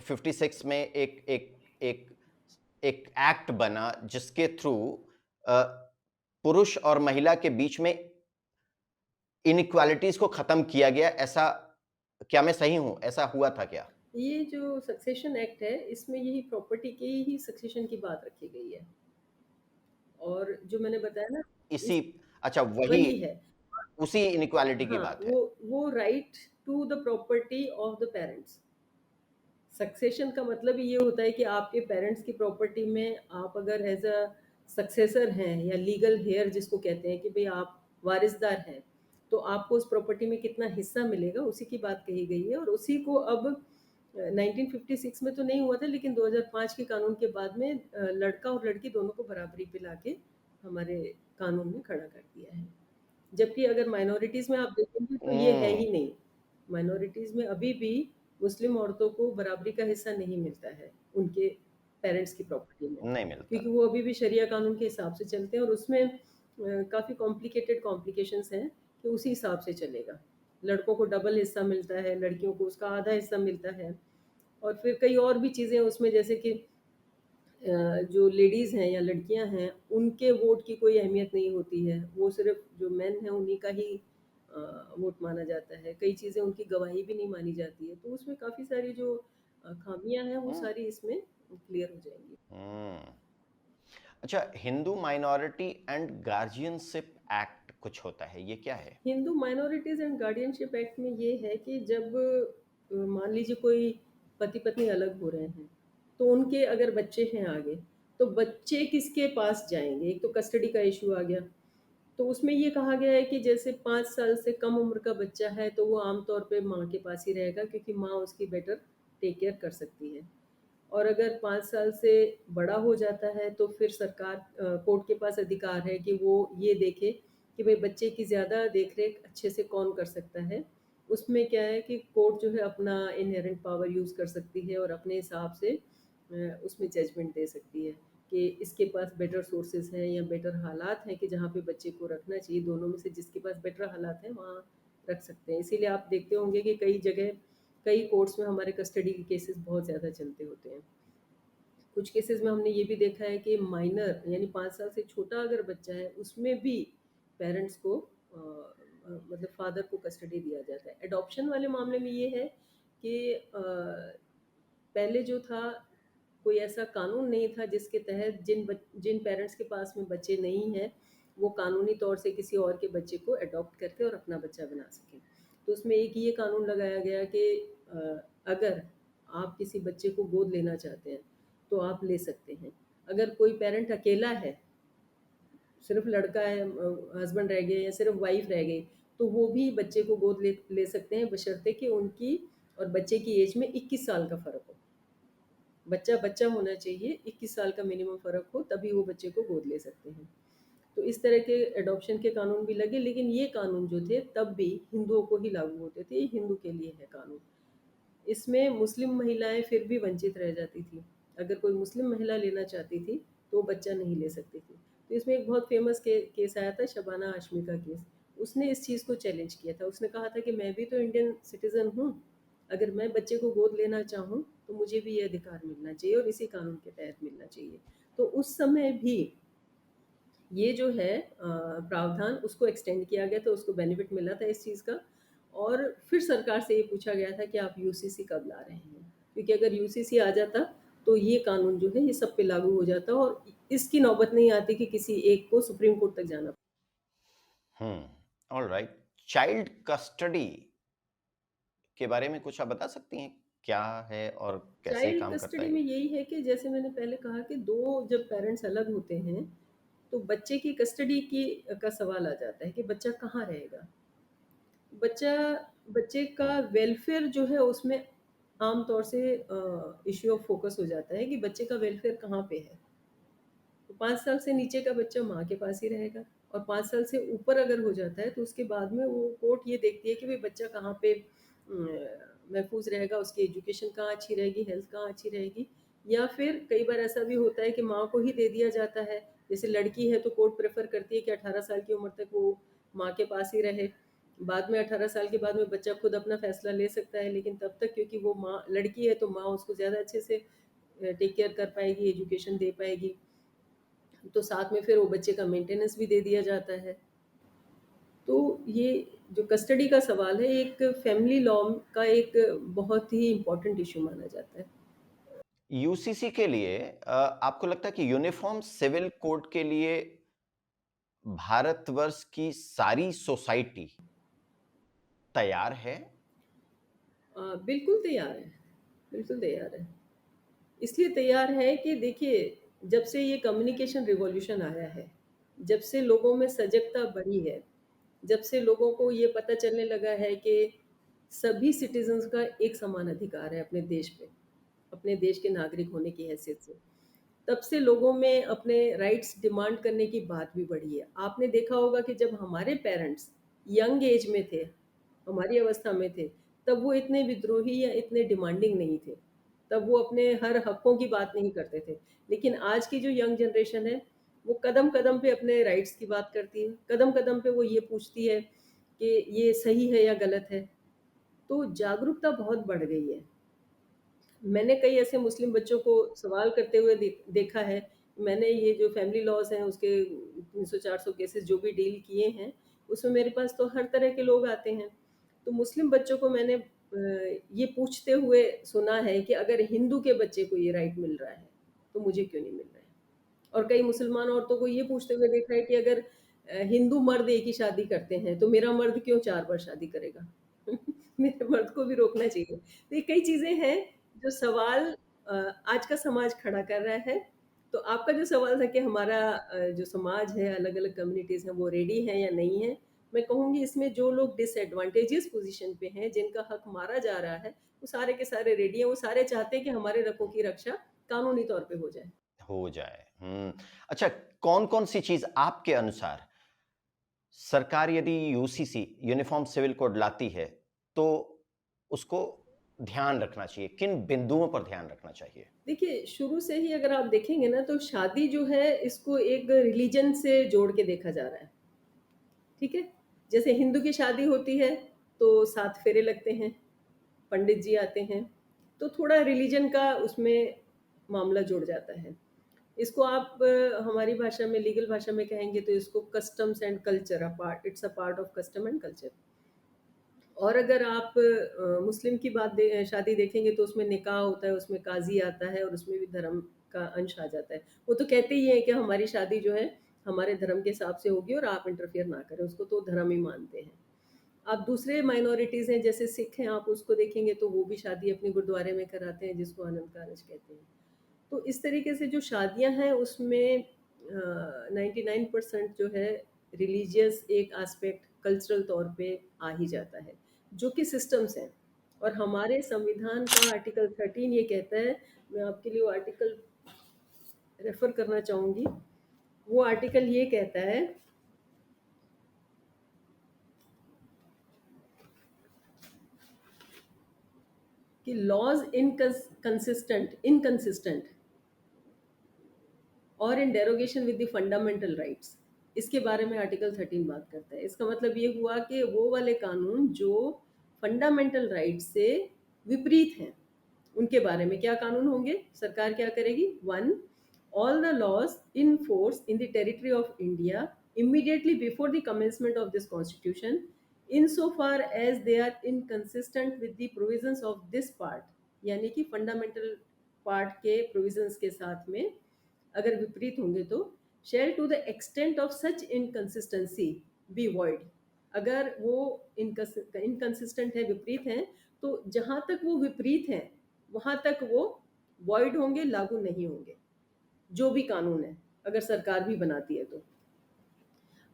56 में एक एक एक्ट बना जिसके थ्रू पुरुष और महिला के बीच में इनइक्वालिटीज को खत्म किया गया। ऐसा, क्या मैं सही हूं? ऐसा हुआ था क्या? ये जो सक्सेशन एक्ट है, इसमें यही प्रॉपर्टी की ही सक्सेशन की बात रखी गई है। और जो मैंने बताया ना, इसी, इस अच्छा, वही वही है। उसी इनइक्वालिटी की हाँ, बात है। वो right to the property of the parents. Succession का मतलब ही ये होता है कि आपके पेरेंट्स की प्रॉपर्टी में आप अगर एज अ सक्सेसर हैं, या लीगल हेयर जिसको कहते हैं कि भाई आप वारिसदार हैं, तो आपको उस प्रॉपर्टी में कितना हिस्सा मिलेगा, उसी की बात कही गई है। और उसी को अब 1956 में तो नहीं हुआ था, लेकिन 2005 के कानून के बाद में लड़का और लड़की दोनों को बराबरी पे लाके हमारे कानून में खड़ा कर दिया है। जबकि अगर माइनॉरिटीज़ में आप देखेंगे तो ये है हम्म। ही नहीं। माइनॉरिटीज़ में अभी भी मुस्लिम औरतों को बराबरी का हिस्सा नहीं मिलता है उनके पेरेंट्स की प्रॉपर्टी में, नहीं मिलता। क्योंकि वो अभी भी शरिया कानून के हिसाब से चलते हैं, और उसमें काफ़ी कॉम्प्लिकेटेड कॉम्प्लिकेशंस हैं कि उसी हिसाब से चलेगा। लड़कों को डबल हिस्सा मिलता है, लड़कियों को उसका आधा हिस्सा मिलता है। और फिर कई और भी चीज़ें उसमें, जैसे कि जो लेडीज़ हैं या लड़कियां हैं, उनके वोट की कोई अहमियत नहीं होती है। वो सिर्फ जो मेन है उन्हीं का ही वोट माना जाता है। कई चीज़ें उनकी गवाही भी नहीं मानी जाती है। तो उसमें काफ़ी सारी जो खामियां हैं वो हम्म। सारी इसमें क्लियर हो जाएंगी। हम्म। अच्छा, Hindu minority and guardianship act कुछ होता है, ये क्या है? Hindu minorities and guardianship act में ये है कि जब मान लीजिए कोई पति पत्नी अलग हो रहे हैं, तो उनके अगर बच्चे हैं आगे, तो बच्चे किसके पास जाएंगे? एक तो कस्टडी का इशू आ गया। तो उसमें ये कहा गया है कि जैसे 5 साल से कम उम्र का बच्चा है, तो वो आमतौर पे माँ के पास ही रहेगा, क्योंकि माँ उसकी बेटर टेक केयर कर सकती है। और अगर 5 साल से बड़ा हो जाता है, तो फिर सरकार कोर्ट के पास अधिकार है कि वो ये देखे कि भाई बच्चे की ज़्यादा देख रेख अच्छे से कौन कर सकता है। उसमें क्या है कि कोर्ट जो है अपना इनहेरेंट पावर यूज़ कर सकती है और अपने हिसाब से उसमें जजमेंट दे सकती है कि इसके पास बेटर सोर्सेज हैं या बेटर हालात हैं कि जहाँ पे बच्चे को रखना चाहिए। दोनों में से जिसके पास बेटर हालात हैं वहाँ रख सकते हैं। इसीलिए आप देखते होंगे कि कई जगह, कई कोर्ट्स में हमारे कस्टडी के केसेस बहुत ज़्यादा चलते होते हैं। कुछ केसेस में हमने ये भी देखा है कि माइनर यानी 5 साल से छोटा अगर बच्चा है, उसमें भी पेरेंट्स को मतलब फादर को कस्टडी दिया जाता है। एडॉप्शन वाले मामले में ये है कि पहले जो था, कोई ऐसा कानून नहीं था जिसके तहत जिन पेरेंट्स के पास में बच्चे नहीं हैं, वो कानूनी तौर से किसी और के बच्चे को अडॉप्ट करके और अपना बच्चा बना सकें। तो उसमें एक ये कानून लगाया गया कि अगर आप किसी बच्चे को गोद लेना चाहते हैं, तो आप ले सकते हैं। अगर कोई पेरेंट अकेला है, सिर्फ लड़का है, हस्बैंड रह गए या सिर्फ वाइफ रह गई, तो वो भी बच्चे को गोद ले सकते हैं, बशर्ते कि उनकी और बच्चे की एज में 21 साल का फ़र्क हो। बच्चा बच्चा होना चाहिए, 21 साल का मिनिमम फ़र्क हो, तभी वो बच्चे को गोद ले सकते हैं। तो इस तरह के एडॉप्शन के कानून भी लगे, लेकिन ये कानून जो थे तब भी हिंदुओं को ही लागू होते थे। ये हिंदू के लिए है कानून। इसमें मुस्लिम महिलाएं फिर भी वंचित रह जाती थी। अगर कोई मुस्लिम महिला लेना चाहती थी, तो वो बच्चा नहीं ले सकती थी। तो इसमें एक बहुत फेमस केस आया था, शबाना हाशमी का केस। उसने इस चीज़ को चैलेंज किया था। उसने कहा था कि मैं भी तो इंडियन सिटीज़न हूँ, अगर मैं बच्चे को गोद लेना चाहूँ तो मुझे भी ये अधिकार मिलना चाहिए और इसी कानून के तहत मिलना चाहिए। तो उस समय भी ये जो है प्रावधान उसको एक्सटेंड किया गया था, उसको बेनिफिट मिला था इस चीज़ का। और फिर सरकार से ये पूछा गया था कि आप यूसीसी कब ला रहे हैं, क्योंकि अगर यूसीसी आ जाता तो ये कानून जो है ये सब पे लागू हो जाता और इसकी नौबत नहीं आती कि किसी एक को सुप्रीम कोर्ट तक जाना। ऑलराइट। चाइल्ड कस्टडी के बारे में कुछ आप बता सकती हैं, क्या है और कैसे चाइल्ड काम करता कस्टडी है में ये? यही है कि जैसे मैंने पहले कहा कि दो जब पेरेंट्स अलग होते हैं, तो बच्चे की कस्टडी की का सवाल आ जाता है कि बच्चा कहाँ रहेगा। बच्चा बच्चे का वेलफेयर जो है उसमें आम तौर से इश्यू ऑफ फोकस हो जाता है कि बच्चे का वेलफेयर कहाँ पे है। तो 5 साल से नीचे का बच्चा माँ के पास ही रहेगा, और 5 साल से ऊपर अगर हो जाता है तो उसके बाद में वो कोर्ट ये देखती है कि भाई बच्चा कहाँ पे महफूज रहेगा, उसकी एजुकेशन कहाँ अच्छी रहेगी, हेल्थ कहाँ अच्छी रहेगी। या फिर कई बार ऐसा भी होता है कि माँ को ही दे दिया जाता है। जैसे लड़की है तो कोर्ट प्रेफर करती है कि 18 साल की उम्र तक वो माँ के पास ही रहे। बाद में 18 साल के बाद में बच्चा खुद अपना फैसला ले सकता है, लेकिन तब तक क्योंकि वो माँ लड़की है तो माँ उसको ज़्यादा अच्छे से टेक केयर कर पाएगी, एजुकेशन दे पाएगी। तो साथ में फिर वो बच्चे का मेंटेनेंस भी दे दिया जाता है। तो ये जो कस्टडी का सवाल है, एक फैमिली लॉ का एक बहुत ही इम्पोर्टेंट इश्यू माना जाता है। यूसीसी के लिए आपको लगता है कि यूनिफॉर्म सिविल कोड के लिए भारतवर्ष की सारी सोसाइटी तैयार है? बिल्कुल तैयार है, बिल्कुल तैयार है। इसलिए तैयार है कि देखिए, जब से ये कम्युनिकेशन रिवॉल्यूशन आया है, जब से लोगों में सजगता बढ़ी है, जब से लोगों को ये पता चलने लगा है कि सभी सिटीजन्स का एक समान अधिकार है अपने देश पे, अपने देश के नागरिक होने की हैसियत से, तब से लोगों में अपने राइट्स डिमांड करने की बात भी बढ़ी है। आपने देखा होगा कि जब हमारे पेरेंट्स यंग एज में थे, हमारी अवस्था में थे, तब वो इतने विद्रोही या इतने डिमांडिंग नहीं थे। तब वो अपने हर हकों की बात नहीं करते थे। लेकिन आज की जो यंग जनरेशन है, वो कदम-कदम पे अपने राइट्स की बात करती है। कदम-कदम पे वो ये पूछती है कि ये सही है या गलत है। तो जागरूकता बहुत बढ़ गई है। मैंने कई ऐसे मुस्लिम बच्चों को सवाल करते हुए देखा है। मैंने ये जो फैमिली लॉज़ हैं उसके 300-400 केसेस जो भी डील किए हैं, उसमें मेरे पास तो हर तरह के लोग आते हैं। तो मुस्लिम बच्चों को मैंने ये पूछते हुए सुना है कि अगर हिंदू के बच्चे को ये राइट मिल रहा है, तो मुझे क्यों नहीं मिल रहा है? और कई मुसलमान औरतों को ये पूछते हुए देखा है कि अगर हिंदू मर्द एक ही शादी करते हैं, तो मेरा मर्द क्यों 4 बार शादी करेगा? मेरे मर्द को भी रोकना चाहिए। तो ये कई चीज़ें हैं जो सवाल अ, आज का समाज खड़ा कर रहा है। तो आपका जो सवाल था कि हमारा जो समाज है, अलग-अलग कम्युनिटीज़ हैं, वो रेडी हैं या नहीं हैं? मैं कहूँगी इसमें जो लोग डिसएडवांटेजेस पोज़ीशन पे हैं, जिनका हक मारा जा रहा है, वो सारे के सारे रेडी हैं। वो सारे चाहते हैं कि हमारे हकों की रक्षा कानूनी तौर पे हो जाए। हो जाए। अच्छा, कौन-कौन सी चीज़ आपके अनुसार सरकार यदि यूसीसी यूनिफॉर्म सिविल कोड लाती है, तो उसको ध्यान रखना चाहिए? किन बिंदुओं पर ध्यान रखना चाहिए? देखिए, शुरू से ही अगर आप देखेंगे ना तो शादी जो है इसको एक रिलीजन से जोड़ के देखा जा रहा है, ठीक है? जैसे हिंदू की शादी होती है तो 7 फेरे लगते हैं, पंडित जी आते हैं, तो थोड़ा रिलीजन का उसमें मामला जुड़ जाता है। इसको आप हमारी भाषा में लीगल भाषा में कहेंगे तो इसको customs and culture it's a part of custom and culture. और अगर आप मुस्लिम की शादी देखेंगे तो उसमें निकाह होता है, उसमें काज़ी आता है और उसमें भी धर्म का अंश आ जाता है। वो तो कहते ही हैं कि हमारी शादी जो है हमारे धर्म के हिसाब से होगी और आप इंटरफियर ना करें, उसको तो धर्म ही मानते हैं। आप दूसरे माइनॉरिटीज़ हैं जैसे सिख हैं, आप उसको देखेंगे तो वो भी शादी अपने गुरुद्वारे में कराते हैं जिसको आनंद कारज कहते हैं। तो इस तरीके से जो शादियाँ हैं उसमें 99% जो है रिलीजियस एक एस्पेक्ट कल्चरल तौर पे आ ही जाता है, जो कि सिस्टम्स हैं। और हमारे संविधान का आर्टिकल 13 ये कहता है, मैं आपके लिए वो आर्टिकल रेफ़र करना चाहूँगी। वो आर्टिकल ये कहता है कि लॉज़ इनकंसिस्टेंट और in derogation with the fundamental rights, इसके बारे में आर्टिकल 13 बात करता है। इसका मतलब ये हुआ कि वो वाले कानून जो फंडामेंटल राइट से विपरीत हैं, उनके बारे में क्या कानून होंगे? सरकार क्या करेगी? 1, all the laws in force in the territory of India immediately before the commencement of this constitution, insofar as they are inconsistent with the provisions of this part, यानी कि फंडामेंटल पार्ट के प्रोविजंस के साथ में अगर विपरीत होंगे तो shall to the extent of such inconsistency be void. अगर वो इनकंसिस्टेंट है, विपरीत हैं, तो जहाँ तक वो विपरीत हैं वहाँ तक वो वॉइड होंगे, लागू नहीं होंगे, जो भी कानून है अगर सरकार भी बनाती है तो।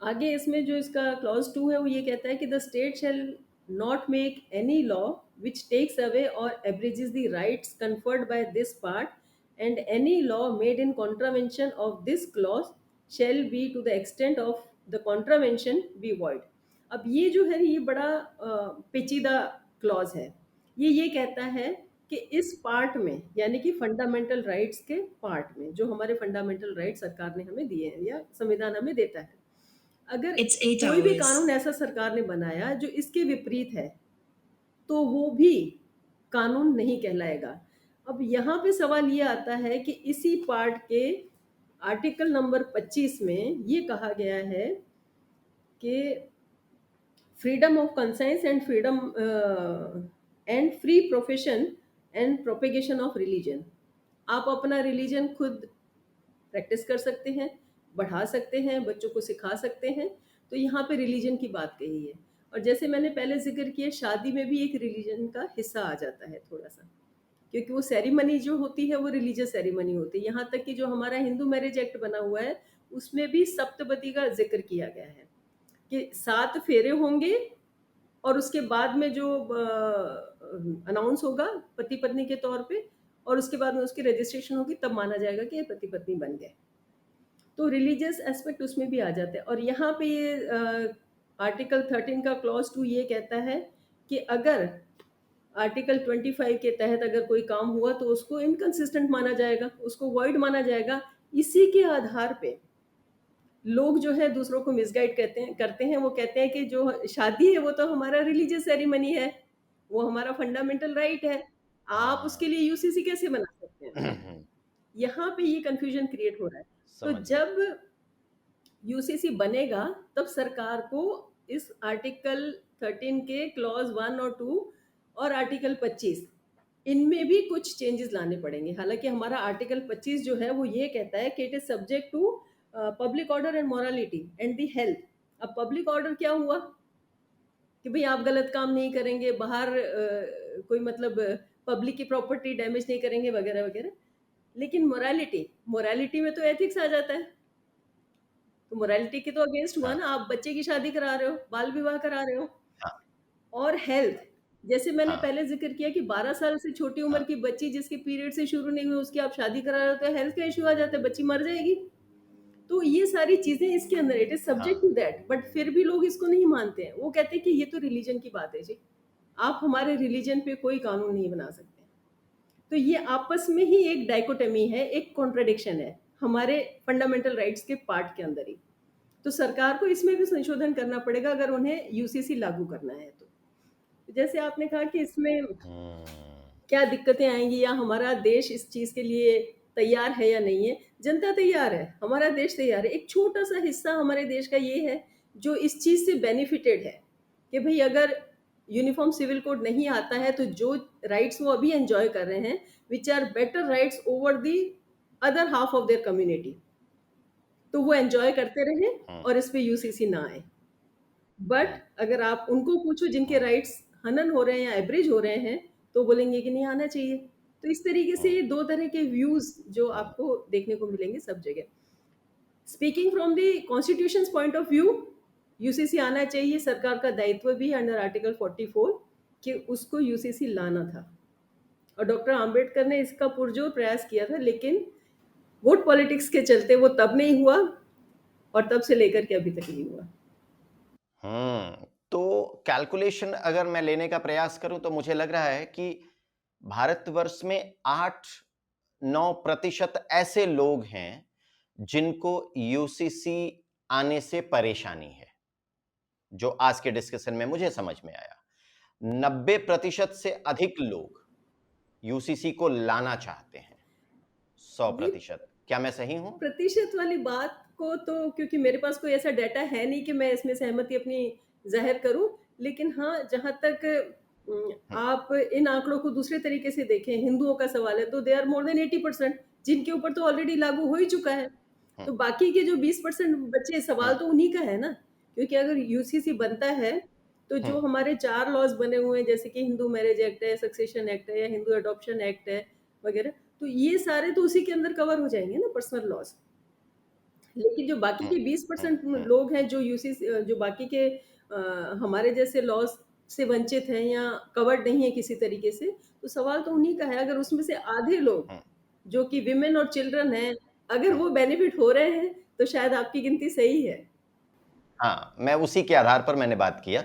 आगे इसमें जो इसका क्लॉज 2 है वो ये कहता है कि the state shell not make any law which takes away or abridges the rights conferred by this part, and any law made in contravention of this clause shall be to the extent of the contravention be void. अब ये जो है ये बड़ा पेचीदा clause है। ये कहता है कि इस पार्ट में, यानी कि फंडामेंटल राइट्स के पार्ट में, जो हमारे फंडामेंटल राइट सरकार ने हमें दिए हैं या संविधान हमें देता है, अगर It's 8 कोई भी hours. कानून ऐसा सरकार ने बनाया जो इसके विपरीत है, तो वो भी कानून नहीं कहलाएगा। अब यहाँ पे सवाल ये आता है कि इसी पार्ट के आर्टिकल नंबर 25 में ये कहा गया है कि freedom of conscience and freedom and free profession and propagation of religion. आप अपना रिलीजन खुद प्रैक्टिस कर सकते हैं, बढ़ा सकते हैं, बच्चों को सिखा सकते हैं। तो यहाँ पे रिलीजन की बात कही है। और जैसे मैंने पहले जिक्र किया, शादी में भी एक रिलीजन का हिस्सा आ जाता है थोड़ा सा, क्योंकि वो सेरेमनी जो होती है वो रिलीजियस सेरेमनी होती है। यहाँ तक कि जो हमारा हिंदू मैरिज एक्ट बना हुआ है उसमें भी सप्तपदी का जिक्र किया गया है कि 7 फेरे होंगे और उसके बाद में जो अनाउंस होगा पति पत्नी के तौर पे, और उसके बाद में उसकी रजिस्ट्रेशन होगी, तब माना जाएगा कि ये पति पत्नी बन गए। तो रिलीजियस एस्पेक्ट उसमें भी आ जाता है। और यहाँ पे ये आर्टिकल 13 का क्लॉज 2 ये कहता है कि अगर आर्टिकल 25 के तहत अगर कोई काम हुआ तो उसको इनकंसिस्टेंट माना जाएगा, उसको वॉइड माना जाएगा। इसी के आधार पे लोग जो है दूसरों को मिसगाइड करते हैं। वो कहते हैं कि जो शादी है वो तो हमारा रिलीजियस सेरेमनी है, वो हमारा फंडामेंटल राइट है, आप उसके लिए यूसीसी कैसे बना सकते हैं? यहाँ पे ये कंफ्यूजन क्रिएट हो रहा है। तो समझ गया। जब यूसीसी बनेगा तब सरकार को इस आर्टिकल 13 के क्लॉज 1 और 2 और आर्टिकल 25 इनमें भी कुछ चेंजेस लाने पड़ेंगे। हालांकि हमारा आर्टिकल 25 जो है वो ये कहता है कि it is subject to public order and morality and the health. अब पब्लिक ऑर्डर क्या हुआ कि भाई आप गलत काम नहीं करेंगे, बाहर कोई मतलब पब्लिक की प्रॉपर्टी डैमेज नहीं करेंगे वगैरह वगैरह। लेकिन मोरालिटी में तो एथिक्स आ जाता है, तो मोरालिटी के तो अगेंस्ट हुआ हाँ। ना। आप बच्चे की शादी करा रहे हो, बाल विवाह करा रहे हो। हाँ। और हेल्थ, जैसे मैंने हाँ। पहले जिक्र किया कि 12 साल से छोटी उम्र हाँ। की बच्ची जिसके पीरियड से शुरू नहीं हुए उसकी आप शादी करा रहे हो, तो हेल्थ का इशू आ जाता है, बच्ची मर जाएगी। तो ये सारी चीजें इसके अंदर, it is subject to that. But फिर भी लोग इसको नहीं मानते हैं। वो कहते हैं कि ये तो रिलीजन की बात है जी, आप हमारे रिलीजन पे कोई कानून नहीं बना सकते। तो ये आपस में ही एक डाइकोटमी है, एक कॉन्ट्रडिक्शन है हमारे फंडामेंटल राइट्स के पार्ट के अंदर ही। तो सरकार को इसमें भी संशोधन करना पड़ेगा अगर उन्हें यूसीसी लागू करना है। तो जैसे आपने कहा कि इसमें क्या दिक्कतें आएंगी या हमारा देश इस चीज के लिए तैयार है या नहीं है। जनता तैयार है, हमारा देश तैयार है। एक छोटा सा हिस्सा हमारे देश का ये है जो इस चीज से बेनिफिटेड है कि भाई अगर यूनिफॉर्म सिविल कोड नहीं आता है तो जो राइट्स वो अभी एंजॉय कर रहे हैं, which are better rights over the other half of their community, तो वो एंजॉय करते रहें और इस पे यूसीसी ना आए। बट अगर आप उनको पूछो जिनके राइट्स हनन हो रहे हैं या एब्रिज हो रहे हैं, तो बोलेंगे कि नहीं आना चाहिए। तो इस तरीके से ये 2 तरह के व्यूज जो आपको देखने को मिलेंगे सब जगह। Speaking from the constitution point of view, UCC आना चाहिए। सरकार का दायित्व भी अंडर आर्टिकल 44 कि उसको यूसीसी लाना था, और डॉक्टर आम्बेडकर ने इसका पुरजोर प्रयास किया था, लेकिन वोट पॉलिटिक्स के चलते वो तब नहीं हुआ और तब से लेकर के अभी तक नहीं हुआ। तो कैलकुलेशन अगर मैं लेने का प्रयास करूं तो मुझे लग रहा है कि भारतवर्ष में 8-9% ऐसे लोग हैं जिनको यूसीसी आने से परेशानी है, जो आज के डिस्कशन में मुझे समझ में आया। 90% से अधिक लोग यूसीसी को लाना चाहते हैं। 100%। क्या मैं सही हूं? प्रतिशत वाली बात को तो, क्योंकि मेरे पास कोई ऐसा डाटा है नहीं कि मैं इसमें सहमति अपनी जाहिर करूं, लेकिन हाँ, जहां तक आप इन आंकड़ों को दूसरे तरीके से देखें, हिंदुओं का सवाल है तो दे आर मोर देन 80%, जिनके ऊपर तो ऑलरेडी लागू हो ही चुका है। तो बाकी के जो 20% बच्चे, सवाल तो उन्हीं का है ना। क्योंकि अगर यूसीसी बनता है तो जो हमारे 4 लॉज बने हुए हैं, जैसे कि हिंदू मैरिज एक्ट है, सक्सेशन एक्ट है, या हिंदू अडॉप्शन एक्ट है वगैरह, तो ये सारे तो उसी के अंदर कवर हो जाएंगे ना, पर्सनल लॉज। लेकिन जो बाकी के 20% लोग हैं जो यूसी, जो बाकी के हमारे जैसे लॉज से वंचित हैं या कवर्ड नहीं है किसी तरीके से, तो सवाल तो उन्हीं का है। अगर उसमें से आधे लोग हुँ, जो कि विमेन और चिल्ड्रन हैं, अगर हुँ। वो बेनिफिट हो रहे हैं, तो शायद आपकी गिनती सही है। हाँ, मैं उसी के आधार पर मैंने बात किया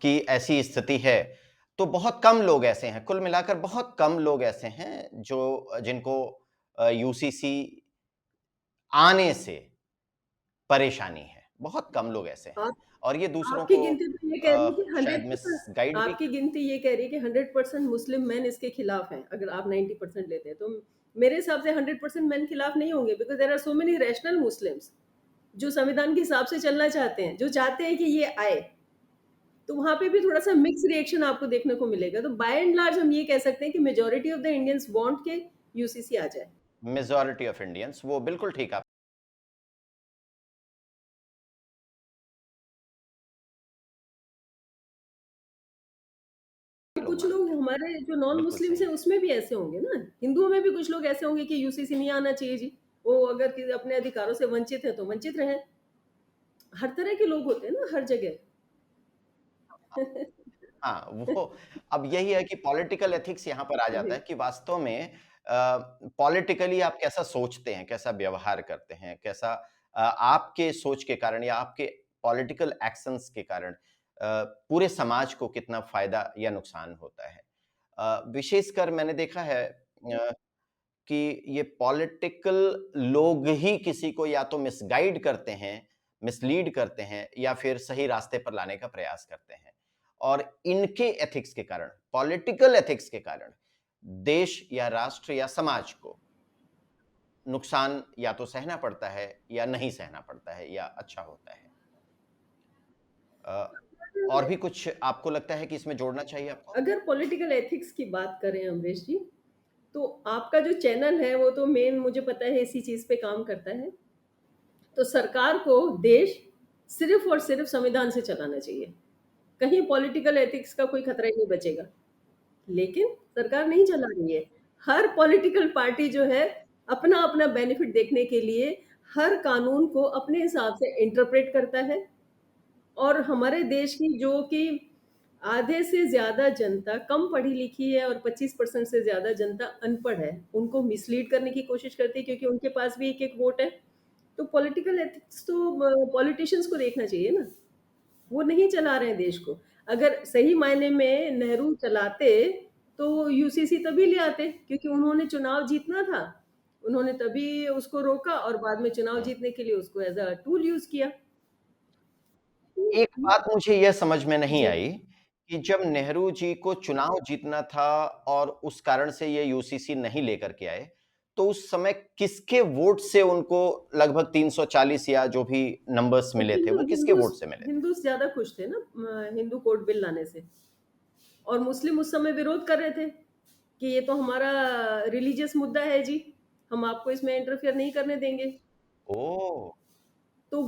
कि ऐसी स्थिति है, तो बहुत कम लोग ऐसे हैं, कुल मिलाकर बहुत कम लोग ऐसे हैं जो जिनको यूसीसी आने से परेशानी है, बहुत कम लोग ऐसे हैं आप और ये दूसरों आपकी को गिनती तो ये कह रही है कि शायद 100%, मिसगाइड भी आपकी गिनती ये कह रही है कि 100% मुस्लिम मेन इसके खिलाफ हैं, अगर आप 90% लेते हैं। तो मेरे हिसाब से 100% मेन खिलाफ नहीं होंगे, because there are so many rational Muslims जो संविधान के हिसाब से चलना चाहते हैं, जो चाहते हैं कि ये आए। तो वहाँ पे भी थोड़ा-सा मिक्स रिएक्शन आपको देखने को मिलेगा। तो बाय एंड लार्ज हम ये कह सकते हैं कि majority of the Indians want के यूसीसी आ जाए। मेजॉरिटी ऑफ इंडियंस वो बिल्कुल ठीक आप तो लोग कुछ लोग मानते हैं, हमारे जो नॉन बिल्कुल मुस्लिम्स सही हैं है। उसमें भी ऐसे होंगे ना। हिंदुओं में भी कुछ लोग ऐसे होंगे कि यूसीसी नहीं आना चाहिए जी। वो अगर अपने अधिकारों से वंचित है तो वंचित रहें। हर तरह के लोग होते हैं ना हर जगह। हाँ, वो अब यही है कि पॉलिटिकल एथिक्स यहाँ पर आ जाता जी। है कि वास्तव में पॉलिटिकली आप कैसा सोचते हैं, कैसा व्यवहार करते हैं, कैसा आपके सोच के कारण या आपके पॉलिटिकल एक्शंस के कारण पूरे समाज को कितना फ़ायदा या नुकसान होता है। विशेषकर मैंने देखा है कि ये पॉलिटिकल लोग ही किसी को या तो मिसगाइड करते हैं, मिसलीड करते हैं या फिर सही रास्ते पर लाने का प्रयास करते हैं। और इनके एथिक्स के कारण, पॉलिटिकल एथिक्स के कारण देश या राष्ट्र या समाज को नुकसान या तो सहना पड़ता है या नहीं सहना पड़ता है या अच्छा होता है। अ, और भी कुछ आपको लगता है कि इसमें जोड़ना चाहिए आपको? अगर पॉलिटिकल एथिक्स की बात करें अमरीश जी, तो आपका जो चैनल है वो तो मेन मुझे पता है इसी चीज़ पे काम करता है। तो सरकार को देश सिर्फ़ और सिर्फ़ संविधान से चलाना चाहिए। कहीं पॉलिटिकल एथिक्स का कोई खतरा ही नहीं बचेगा। लेकिन सरकार नहीं चला रही है। हर पॉलिटिकल पार्टी जो है अपना-अपना बेनिफिट देखने के लिए हर कानून को अपने हिसाब से इंटरप्रेट करता है और हमारे देश की जो कि आधे से ज़्यादा जनता कम पढ़ी-लिखी है और 25% से ज़्यादा जनता अनपढ़ है, उनको मिसलीड करने की कोशिश करती है क्योंकि उनके पास भी एक-एक वोट है। तो पॉलिटिकल एथिक्स तो पॉलिटिशियंस को देखना चाहिए ना। वो नहीं चला रहे हैं देश को। अगर सही मायने में नेहरू चलाते, तो यूसीसी तभी ले आते क्योंकि उन्होंने चुनाव जीतना था। उन्होंने तभी उसको रोका और बाद में चुनाव हुँ। जीतने के लिए उसको एज़ अ टूल यूज़ किया। एक बात मुझे यह समझ में नहीं जी। आई कि जब नेहरू जी को चुनाव जीतना था और उस कारण से ये यूसीसी नहीं लेकर के आए, तो उस समय किसके वोट से उनको लगभग 340 या जो भी नंबर्स मिले थे, वो किसके हिंदूस वोट से मिले थे? हिंदूस ज़्यादा खुश थे ना हिंदू कोड बिल लाने से और मुस्लिम उस समय विरोध कर रहे थे कि ये तो हमारा रिलीजियस मुद्दा है जी, हम आपको इसमें इंटरफेयर नहीं करने देंगे। ओह! तो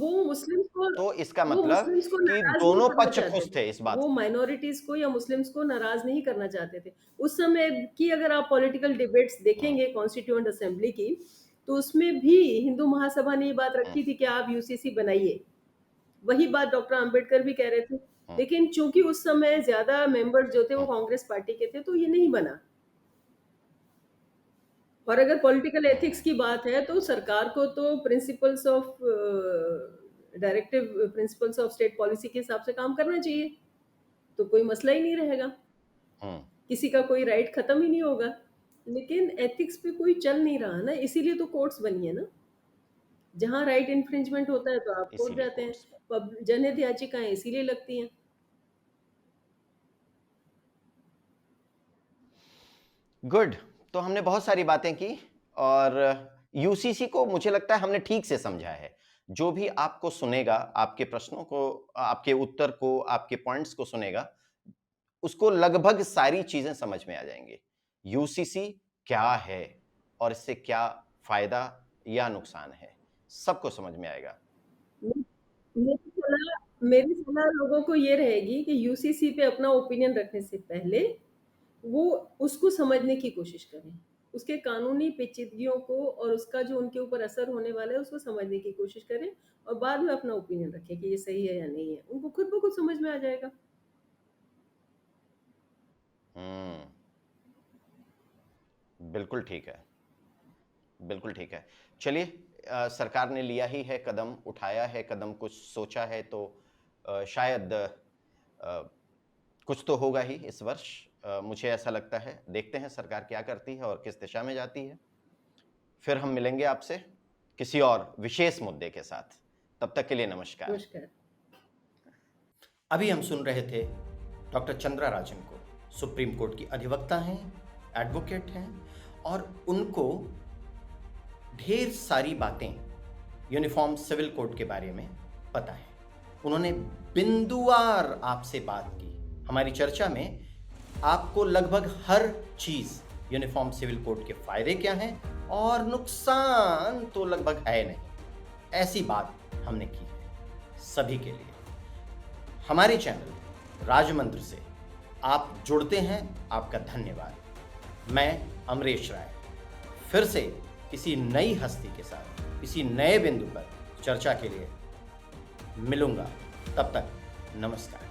तो इसका वो मतलब मुस्लिम्स को कि नाराज़ नहीं दोनों करना पक्ष चाहते खुश थे। थे इस बात वो से। माइनॉरिटीज़ को या मुस्लिम्स को नाराज़ नहीं करना चाहते थे। उस समय की अगर आप पॉलिटिकल डिबेट्स हुँ, देखेंगे कॉन्स्टिट्यूएंट असेंबली की, तो उसमें भी हिंदू महासभा ने ये बात हुँ, रखी थी कि आप यूसीसी बनाइए। वही बात डॉक्टर अम्बेडकर भी कह रहे थे। हुँ, लेकिन चूँकि उस समय ज़्यादा मेंबर्स जो थे वो हुँ, कांग्रेस पार्टी के थे, तो ये नहीं बना। और अगर पॉलिटिकल एथिक्स की हुँ। बात है तो सरकार को तो प्रिंसिपल्स ऑफ स्टेट पॉलिसी के हिसाब से काम करना चाहिए, तो कोई मसला ही नहीं रहेगा, हुँ, किसी का कोई राइट खत्म ही नहीं होगा। लेकिन एथिक्स पे कोई चल नहीं रहा ना, इसीलिए तो कोर्ट्स बनी है ना। जहाँ राइट इन्फ्रिंजमेंट होता है तो आप कोर्ट इसीलिए जाते हैं, कोर्ट्स जनहित याचिकाएँ इसीलिए लगती हैं। गुड। तो हमने बहुत सारी बातें की और यूसीसी को मुझे लगता है हमने ठीक से समझा है। जो भी आपको सुनेगा, आपके प्रश्नों को, आपके उत्तर को, आपके पॉइंट्स को सुनेगा, उसको लगभग सारी चीज़ें समझ में आ जाएँगी। यूसीसी क्या है और इससे क्या फ़ायदा या नुकसान है, सबको समझ में आएगा। मे मेरी सलाह लोगों को ये रहेगी कि यूसीसी पे अपना ओपिनियन रखने से पहले वो उसको समझने की कोशिश करें। उसके कानूनी पेचीदगियों को और उसका जो उनके ऊपर असर होने वाला है, उसको समझने की कोशिश करें और बाद में अपना ओपिनियन रखें कि ये सही है या नहीं है। उनको खुद ब खुद समझ में आ जाएगा। बिल्कुल ठीक है, बिल्कुल ठीक है। चलिए, सरकार ने लिया ही है कदम, उठाया है कदम, कुछ सोचा है, तो शायद कुछ तो होगा ही इस वर्ष। मुझे ऐसा लगता है, देखते हैं सरकार क्या करती है और किस दिशा में जाती है। फिर हम मिलेंगे आपसे किसी और विशेष मुद्दे के साथ। तब तक के लिए नमस्कार। नमस्कार। अभी हम सुन रहे थे डॉक्टर चंद्रा राजन को। सुप्रीम कोर्ट की अधिवक्ता हैं, एडवोकेट हैं, और उनको ढेर सारी बातें यूनिफॉर्म सिविल कोड के बारे में पता है। उन्होंने बिंदुवार आपसे बात की। हमारी चर्चा में आपको लगभग हर चीज़, यूनिफॉर्म सिविल कोड के फायदे क्या हैं और नुकसान तो लगभग है नहीं, ऐसी बात हमने की है सभी के लिए। हमारे चैनल राजमंत्र से आप जुड़ते हैं, आपका धन्यवाद। मैं अमरेश राय फिर से किसी नई हस्ती के साथ किसी नए बिंदु पर चर्चा के लिए मिलूंगा। तब तक नमस्कार।